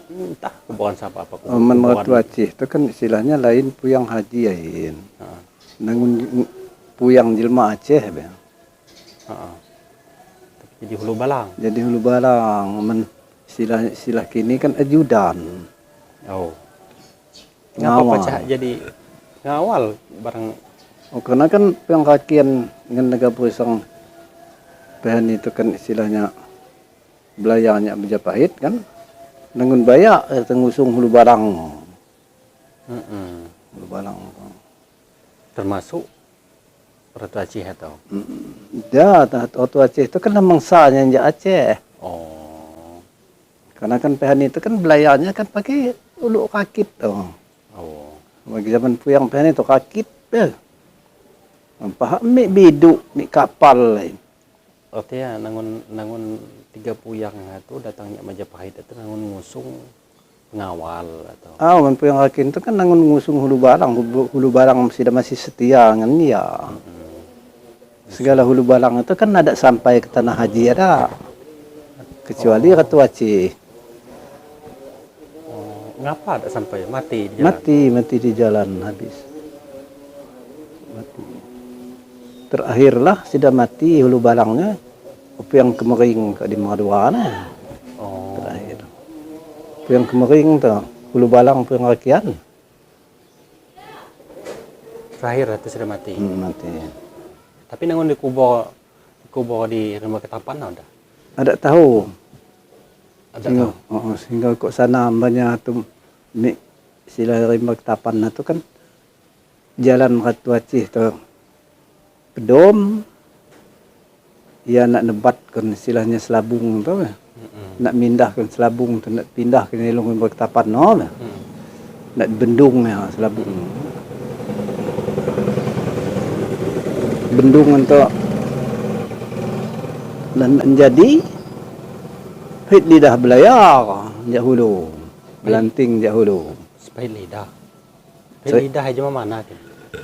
entah kuburan siapa apa
Menurut Aceh itu kan istilahnya lain puyang haji yain. Nangun puyang jelma Aceh ya.
Jadi hulu balang.
Jadi hulu balang istilah kini kan ajudan.
Oh. Ngapa
Ngawal.
pecah jadi ngawal barang
Oh, karena kan puyang kakian dengan negara pusang bahan itu kan istilahnya belayarnya Majapahit kan. Nangun bayak tengusung hulu barang. Hulu barang.
termasuk Ratu Aceh atau?
Ya, Ratu Aceh itu kan mangsanya yang Aceh.
Oh.
Karena kan pehan itu kan belayarnya kan pakai uluk kakit. Oh. Bagi zaman puyang pehan itu kakit. Paham mik biduk, mik kapal lain.
Artinya nangun 3 puyang itu datangnya Majapahit itu nangun ngusung pengawal atau?
Man puyang kakit itu kan nangun ngusung hulu barang masih setia dengan dia. Segala hulu barang itu kan ada sampai ke tanah haji ada. Kecuali Ratu Aceh.
Ngapa ada sampai mati di jalan?
Mati di jalan habis. Mati. Terakhirlah sudah mati hulu barangnya. Puyang kemering ke di Maduana. Terakhir. Puyang kemering tuh hulu balang puyang rakian.
Terakhir itu sudah mati.
Mati.
Tapi nangun dikubur di Rimba Ketapang ada?
Ada tahu.
Ada tahu.
Sehingga kok sana banyak tu sila Rimba Ketapang itu kan jalan Ratu Aceh tu pedom. Ya nak nebatkan istilahnya selabung tu nak mindahkan selabung tu nak pindah ke Nilung Rimba Ketapang nak bendung ya selabung. Bendung untuk menjadi hit lidah belayar jahulu belanting jahulu
Sepahit lidah. Sepahit lidah aja mana kan?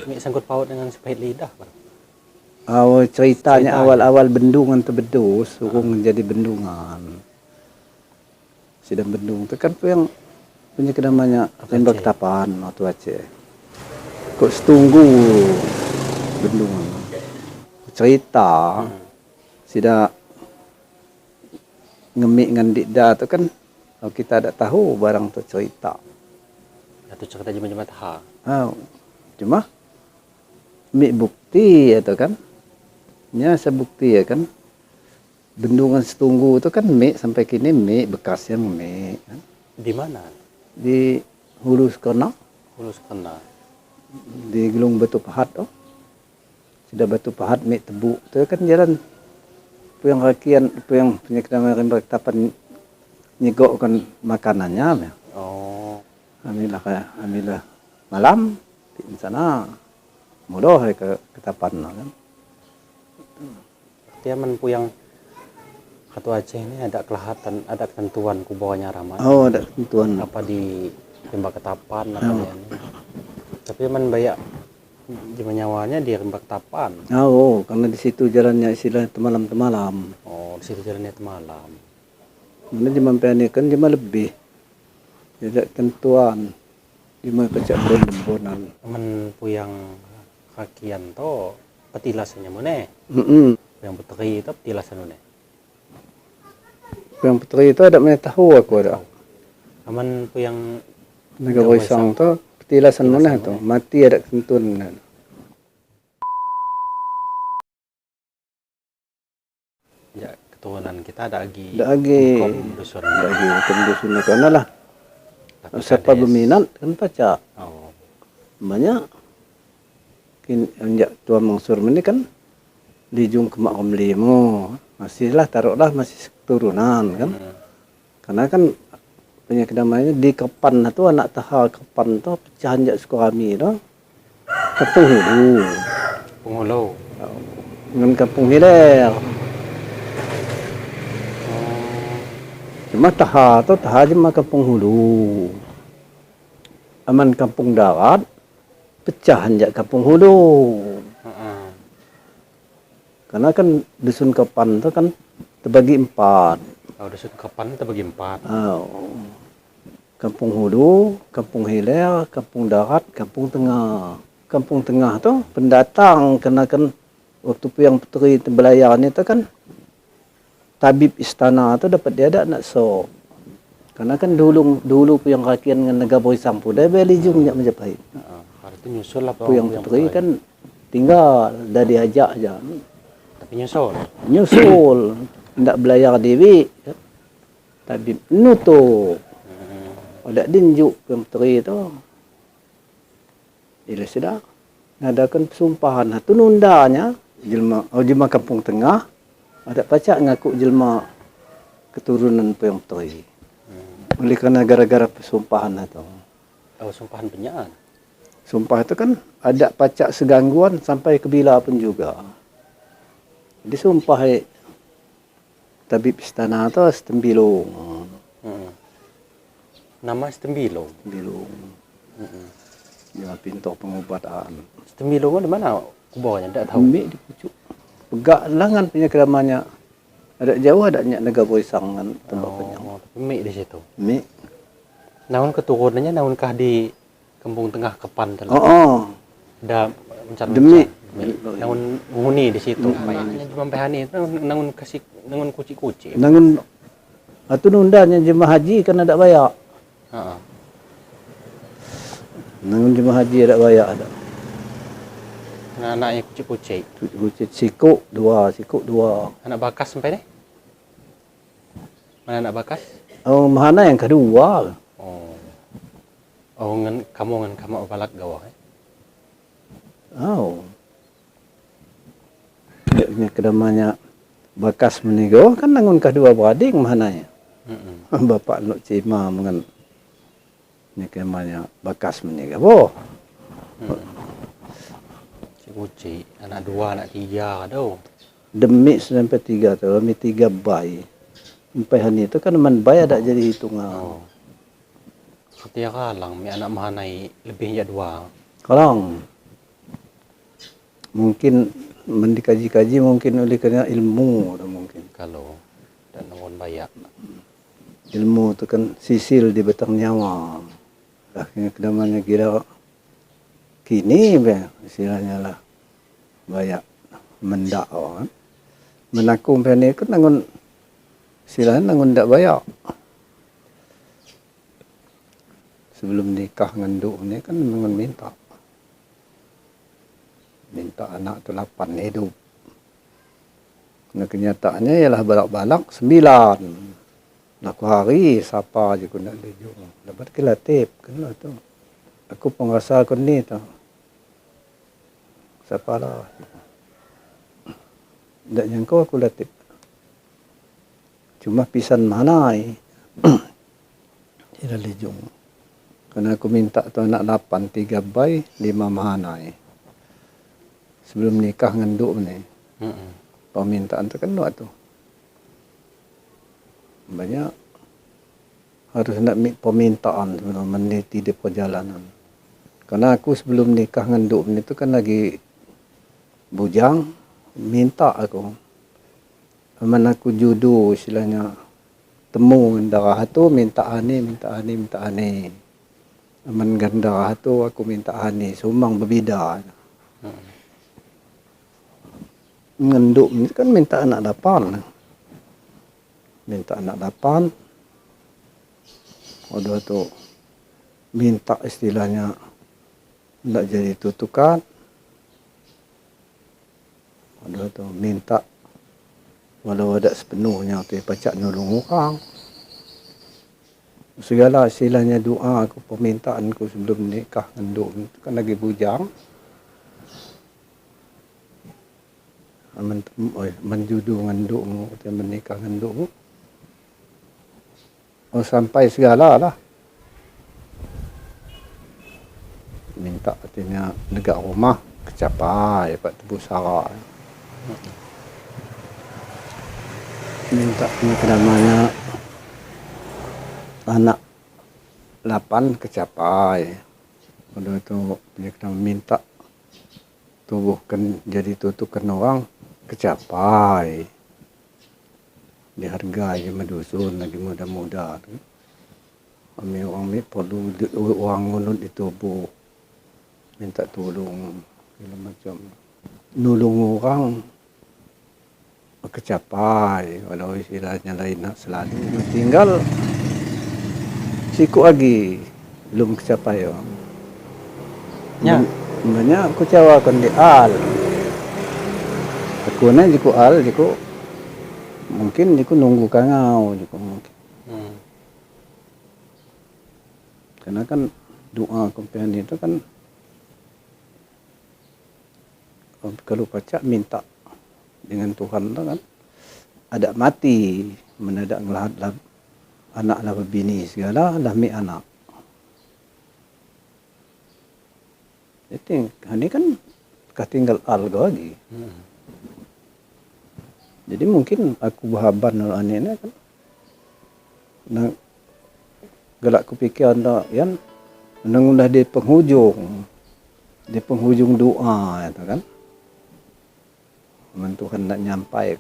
Ini sangkut paut dengan sepahit lidah.
Ceritanya awal-awal bendungan tebedus surung menjadi bendungan. Sidang bendung itu kan yang punya namanya Rimba Ketapang waktu Aceh. Kok setunggu bendungan. Cerita sida ngemik dengan dikda tu kan kalau kita ada tahu barang tu cerita.
Atau cerita jema-jema taha.
Cuma mik bukti atau kan nya sebukti ya kan bendungan setunggu itu kan mik sampai kini mik bekasnya mik kan?
Di mana?
Di Hulu Sekena.
Hulu Sekena.
Di Gelung Batu Pahat sudah Batu Pahat mik tebuk itu kan jalan puyang rakian puyang punya nama Rimba Ketapang nyegokkan makanannya. Alhamdulillah malam di sana mudah ke Ketapang kan.
Dia puyang Ratu Aceh ini ada kelihatan, ada ketentuan kuburannya ramai.
Ada ketentuan.
Apa di Rimba Ketapang apa dia ini. Tapi banyak nyawanya di Rimba Ketapang.
Karena di situ jalannya istilah temalam.
Di situ jalannya temalam.
Mana di Mampiani kan cuma lebih. Ada ketentuan. Di mana pecah bonan.
Puyang kakian to petilasannya mana? Yang putri itu petilasan mana?
Yang putri itu ada mana tahu aku ada.
Aman puyang
negara Isang tu petilasan mana tu? Mati ada ketentuan.
Ya, keturunan kita ada lagi.
Hukum dusun itu lah. Siapa berminat kan baca. Banyak. Anjak tua mangsur ini kan dijung ke makam limo masihlah taruhlah masih keturunan kan karena kan punya kedamainya di Kepan itu anak taha Kepan tu pecahan jak Sukami tu Kampung Hulu dengan Kampung Hilir cuma taha cuma Kampung Hulu aman Kampung Darat pecahan jak Kampung Hulu. Karena kan dusun Kepan itu kan terbagi 4.
Oh, dusun Kepan terbagi 4.
Kampung Hulu, Kampung Hilir, Kampung Darat, Kampung Tengah. Kampung Tengah tu pendatang, kena kan waktu Puyang Puteri belayar ni tu kan tabib istana tu dapat dia ada nak sok. Karena kan dulu Puyang Rakian dengan Negara Borisang pun dah beli jung nak Majapahit.
Kalau itu nyusul lah
Puyang Puteri kan tinggal dah diajak aja.
tapi nyusul
nak belayar dewi. Tabib nutup. Ada dinjuk Puyang Puteri tu. Ila sudah ngadakan persumpahan. Tu nundanya jelma Kampung Tengah ada pacak ngaku jelma keturunan Puyang Puteri. Oleh kerana gara-gara persumpahan itu.
Oh, sumpahan penyaan.
Sumpah itu kan ada pacak segangguan sampai ke bila pun juga. Jadi sumpah tabib istana itu Setembilung.
Nama Setembilung.
Setembilung. Ya, pintu pengobatan.
Setembilung di mana? Kubawanya tidak tahu.
Ambil di pucuk. Pegak langan punya kedamanya. Ada jauh ada nyak Negara Borisang kan tempat punya.
Tapi mik di situ.
Mik.
Namun keturunannya namunkah di Kampung Tengah Kepan tadi? Dah mencari
Demi
namun huni di situ. Bayangnya cuma pehani itu namun kasih namun kuci-kuci.
nangun atu nundanya jemaah haji kan ada bayar.
Heeh.
Nangun jemaah haji ada bayar ada.
Anaknya kuci-kuci.
Sikuk dua.
Anak bakas sampai ni? Mana anak bakas?
Oh, mana yang kedua?
Oh. Oh, kamu balak gawah.
Oh. Dia kedamanya bakas menigo kan nangun kedua beradik mananya. Bapak Nok Cima mengan ni kemanya bakas menigo. Oh.
Kuci, anak 2, anak 3 ada.
Demi sampai 3 tu, demi 3 bayi. Sampai hari itu kan man bayi ada jadi hitungan.
Oh. Ketika kalang, mi anak mahanai lebih ya 2.
Kalang. Mungkin mendikaji-kaji mungkin oleh kerana ilmu atau mungkin.
Kalau dan nangon bayak.
Ilmu tu kan sisil di batang nyawa. Akhirnya kedamannya kira kini istilahnya lah. Bayak mendak kan. Menakung ni kan nangun istilahnya nangun ndak bayak. Sebelum nikah nganduk ni kan nangun minta anak tu 8 hidup. Nah, kenyataannya ialah balak-balak 9. Laku hari siapa je aku nak lejuk. Dapat ke latip kan lah tu. Aku pengrasa aku ni tu. Siapa lah. Tak nyangka aku latip. Cuma pisan mana tidak lejung. Karena aku minta tu anak 8, 3 bayi, 5 mahanai. Sebelum nikah ngenduk ni. Permintaan tu kan buat tu. Banyak harus nak permintaan sebelum meneliti di perjalanan. Karena aku sebelum nikah ngenduk ni tu kan lagi bujang, minta aku. Aman aku judu istilahnya temu darah tu minta ani. Aman gandarah tu aku minta ani, sumang berbeda. Ngenduk ni kan minta anak 8. Minta anak 8. Udah tu minta istilahnya nak jadi tutukan. Udah tu minta walau ada sepenuhnya tu pacak nolong orang. Segala istilahnya doa aku, permintaanku sebelum nikah ngenduk kan lagi bujang. Menjudu ngenduk atau menikah ngenduk. Oh, sampai segala lah. Minta artinya negak rumah kecapai Pak Tebu Sara. Minta namanya anak 8 kecapai. Udah tu dia kena minta tubuhkan jadi tutukan orang kecapai, dihargai madusun lagi muda-muda. Ami perlu uang ngunut di tubuh, minta tolong segala macam, nulung orang kecapai, walau istilahnya lain nak selalu tinggal siku lagi belum kecapai.
Ya.
Sebenarnya aku cawakan di al. Aku na jiku al, jiku mungkin jiku nunggu kangau, jiku mungkin. Karena kan doa kumpian itu kan kalau baca minta dengan Tuhan itu kan ada mati menadak ngelahat anak lah bini segala lah mi anak. Jadi ini kan ketinggal algo lagi. Jadi mungkin aku bahaban ini kan nah, gelak kupikir anda yang menunggu di penghujung doa itu kan. Tuhan nak nyampai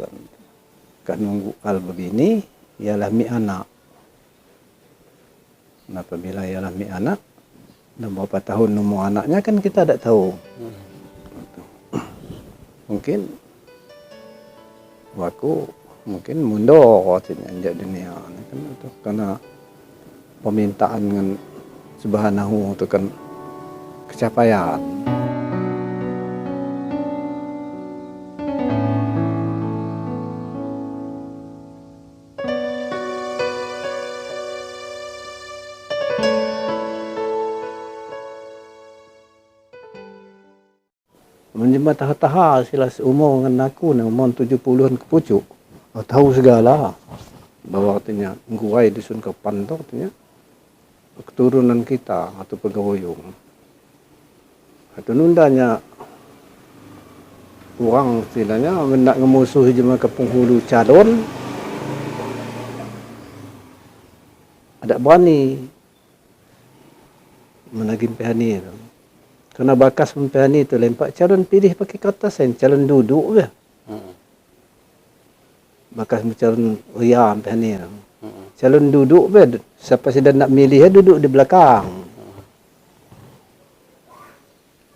kan nunggu al begini ialah mi anak. Nah, apabila ialah mi anak dan berapa tahun umur anaknya kan kita tak tahu. Mungkin aku mungkin mundur katanya dunia kan itu karena permintaan dengan Subhanahu itu kan kecapaian. Menjembat taha-taha sila seumur dengan aku ni umur 70-an ke pucuk. Tahu segala. Bahawa katanya nguai dusun Kepan tu katanya keturunan kita atau pegawaiung. Atau nundanya orang istilahnya nak ngemusuhi jemaah ke penghulu calon ada berani menagih pihani tu. Karena bakas pihani tu lempak calon pilih pakai kertas calon duduk je. Bakas calon ria pihani tu. Calon duduk je. Siapa sedang nak milih duduk di belakang.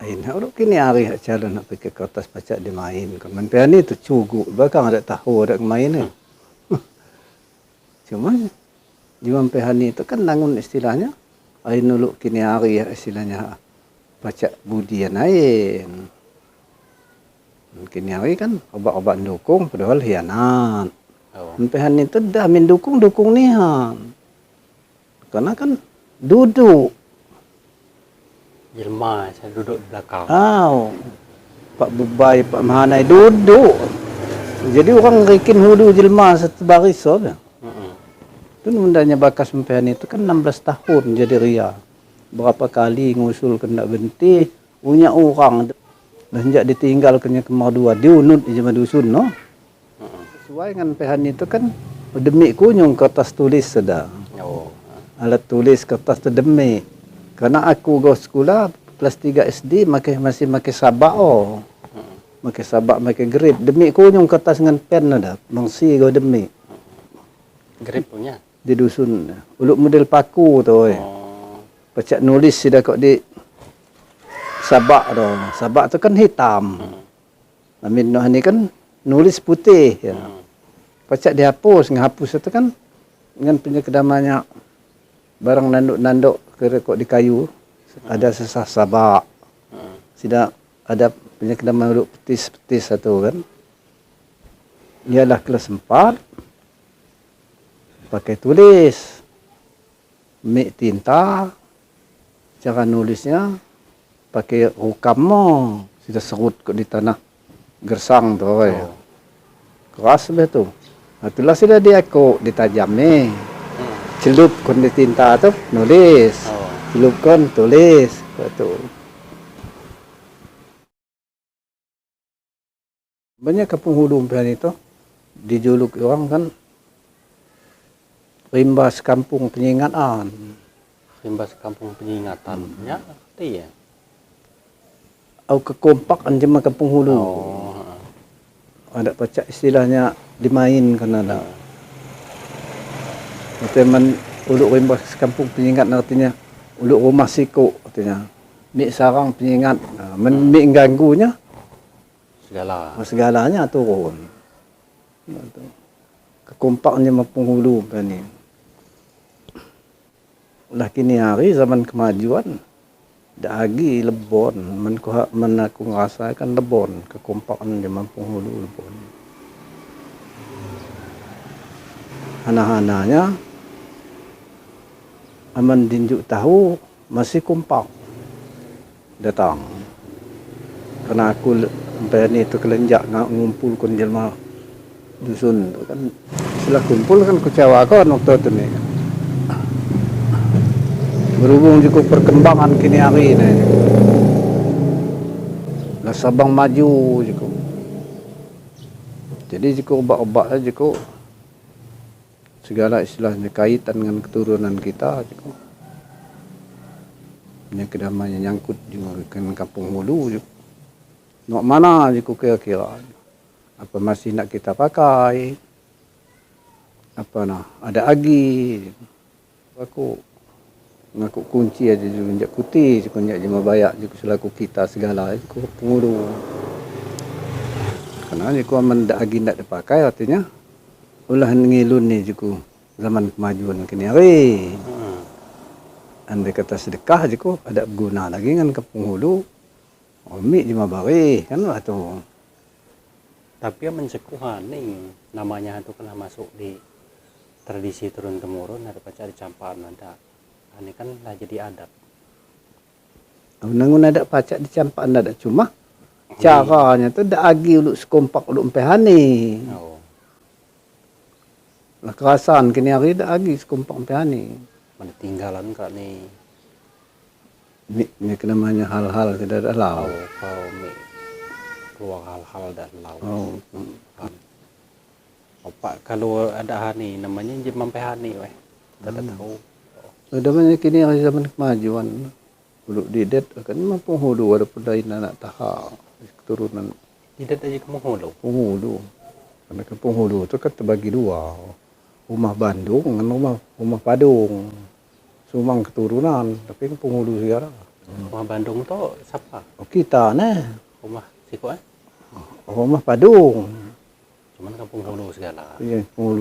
Nak urut kini hari calon nak pakai kertas pacak dia main. Kalau pihani tu cuguk belakang ada tahu ada main ni. Cuma jiwan pihani tu kan nangun istilahnya. Nuluk kini hari istilahnya. Pacak budi yang lain. Kini hari kan obat-obat dukung padahal hianat. Pihani itu dah mendukung ni han. Karena kan duduk.
Jelma saya duduk di belakang.
Pak Bubai, Pak Mahanai duduk. Jadi orang rikin hulu jelma satu baris saja. Itu mundanya bakas pihani itu kan 16 tahun jadi ria. Berapa kali ngusul kena benti, punya orang dah sejak ditinggal kena kemar dua diunut di jemaah dusun no. Sesuai dengan pihak itu kan demik kunyung kertas tulis sudah. Alat tulis kertas tu demik. Karena aku go sekolah kelas 3 SD masih pakai sabak Pakai sabak, pakai grip. Demik kunyung kertas dengan pen ada. Mangsi go demik.
Grip punya
di dusun. Uluk model paku tu pacak nulis sudah kok di sabak tu. Sabak tu kan hitam. Amin noh ni kan nulis putih ya. Pacak dihapus, ngehapus itu kan dengan punya kedamannya barang nanduk-nanduk kira kok di kayu ada sesah sabak. Sudah ada punya kedaman duduk petis-petis satu kan. Ialah kelas 4 pakai tulis. Mik tinta. Cara nulisnya pakai rukam sudah serut di tanah gersang tu keras betul. Itulah sudah dia kok ditajam ni. Celup kon di tinta tu nulis. Celup kon tulis betul. Banyak kampung hulu pihak itu dijuluk orang kan Rimbas Kampung Penyingatan.
Rimbas Kampung Penyingatan. Ya, iya.
Au kekompak anjema kampung hulu. ada pacak istilahnya dimainkan ada. Teman uluk rimba sekampung penyingat artinya uluk rumah siku artinya. Mik sarang penyingat, mik ganggunya segalanya turun. Kekompaknya penghulu ni. Lah kini hari zaman kemajuan dah lagi lebon, men aku ngerasakan lebon, kekompakan zaman penghulu lebon. Anak-anaknya aman dinjuk tahu masih kompak datang. Karena aku sampai ni tu kelenjak ngumpulkan jelma dusun tu kan. Setelah kumpul kan kecewa kan waktu tu ni. Berhubung juga perkembangan kini hari ni. Lah Sabang maju juga. Jadi juga obat-obatnya juga segala istilahnya kaitan dengan keturunan kita juga. Yang kedamanya nyangkut juga dengan kampung hulu juga. Nak mana juga kira-kira. Apa masih nak kita pakai? Apa nah, ada lagi. Aku ngaku kunci aja juga njak kuti, juga njak jema bayak juga selaku kita segala aku pengulu. Karena ni ku aman dak lagi ndak dipakai artinya ulah ngilun ni juga zaman kemajuan kini hari. Andai kata sedekah juga ada berguna lagi kan ke penghulu. Umi jema bari kan lah tu.
Tapi yang mencekuhan nih namanya itu kena masuk di tradisi turun temurun ada pacak dicampaan ada. Ini kan lah jadi adat.
Nangun ada pacak dicampaan ada cuma caranya tu dak agi uluk sekompak uluk empehani.
Oh.
Lah kerasan kini hari dak agi sekompak empehani.
Mana tinggalan kak nih.
Ni namanya hal-hal tidak ada lau.
Kalau mi keluar hal-hal dan lau.
Oh.
Opak kalau ada hani namanya je mampehani weh. Tidak tahu.
Namanya kini hari zaman kemajuan. Uluk didet kan memang penghulu ada lain anak tahap keturunan
Tidak aja ke Penghulu.
penghulu. Karena ke penghulu tu kan terbagi dua. Rumah Bandung dengan rumah Padung. Sumang keturunan tapi kan penghulu sekarang.
Rumah Bandung tu siapa?
Oh, kita nah.
Rumah siku
Rumah Padung.
Cuman kampung Hulu segala.
Iya, penghulu.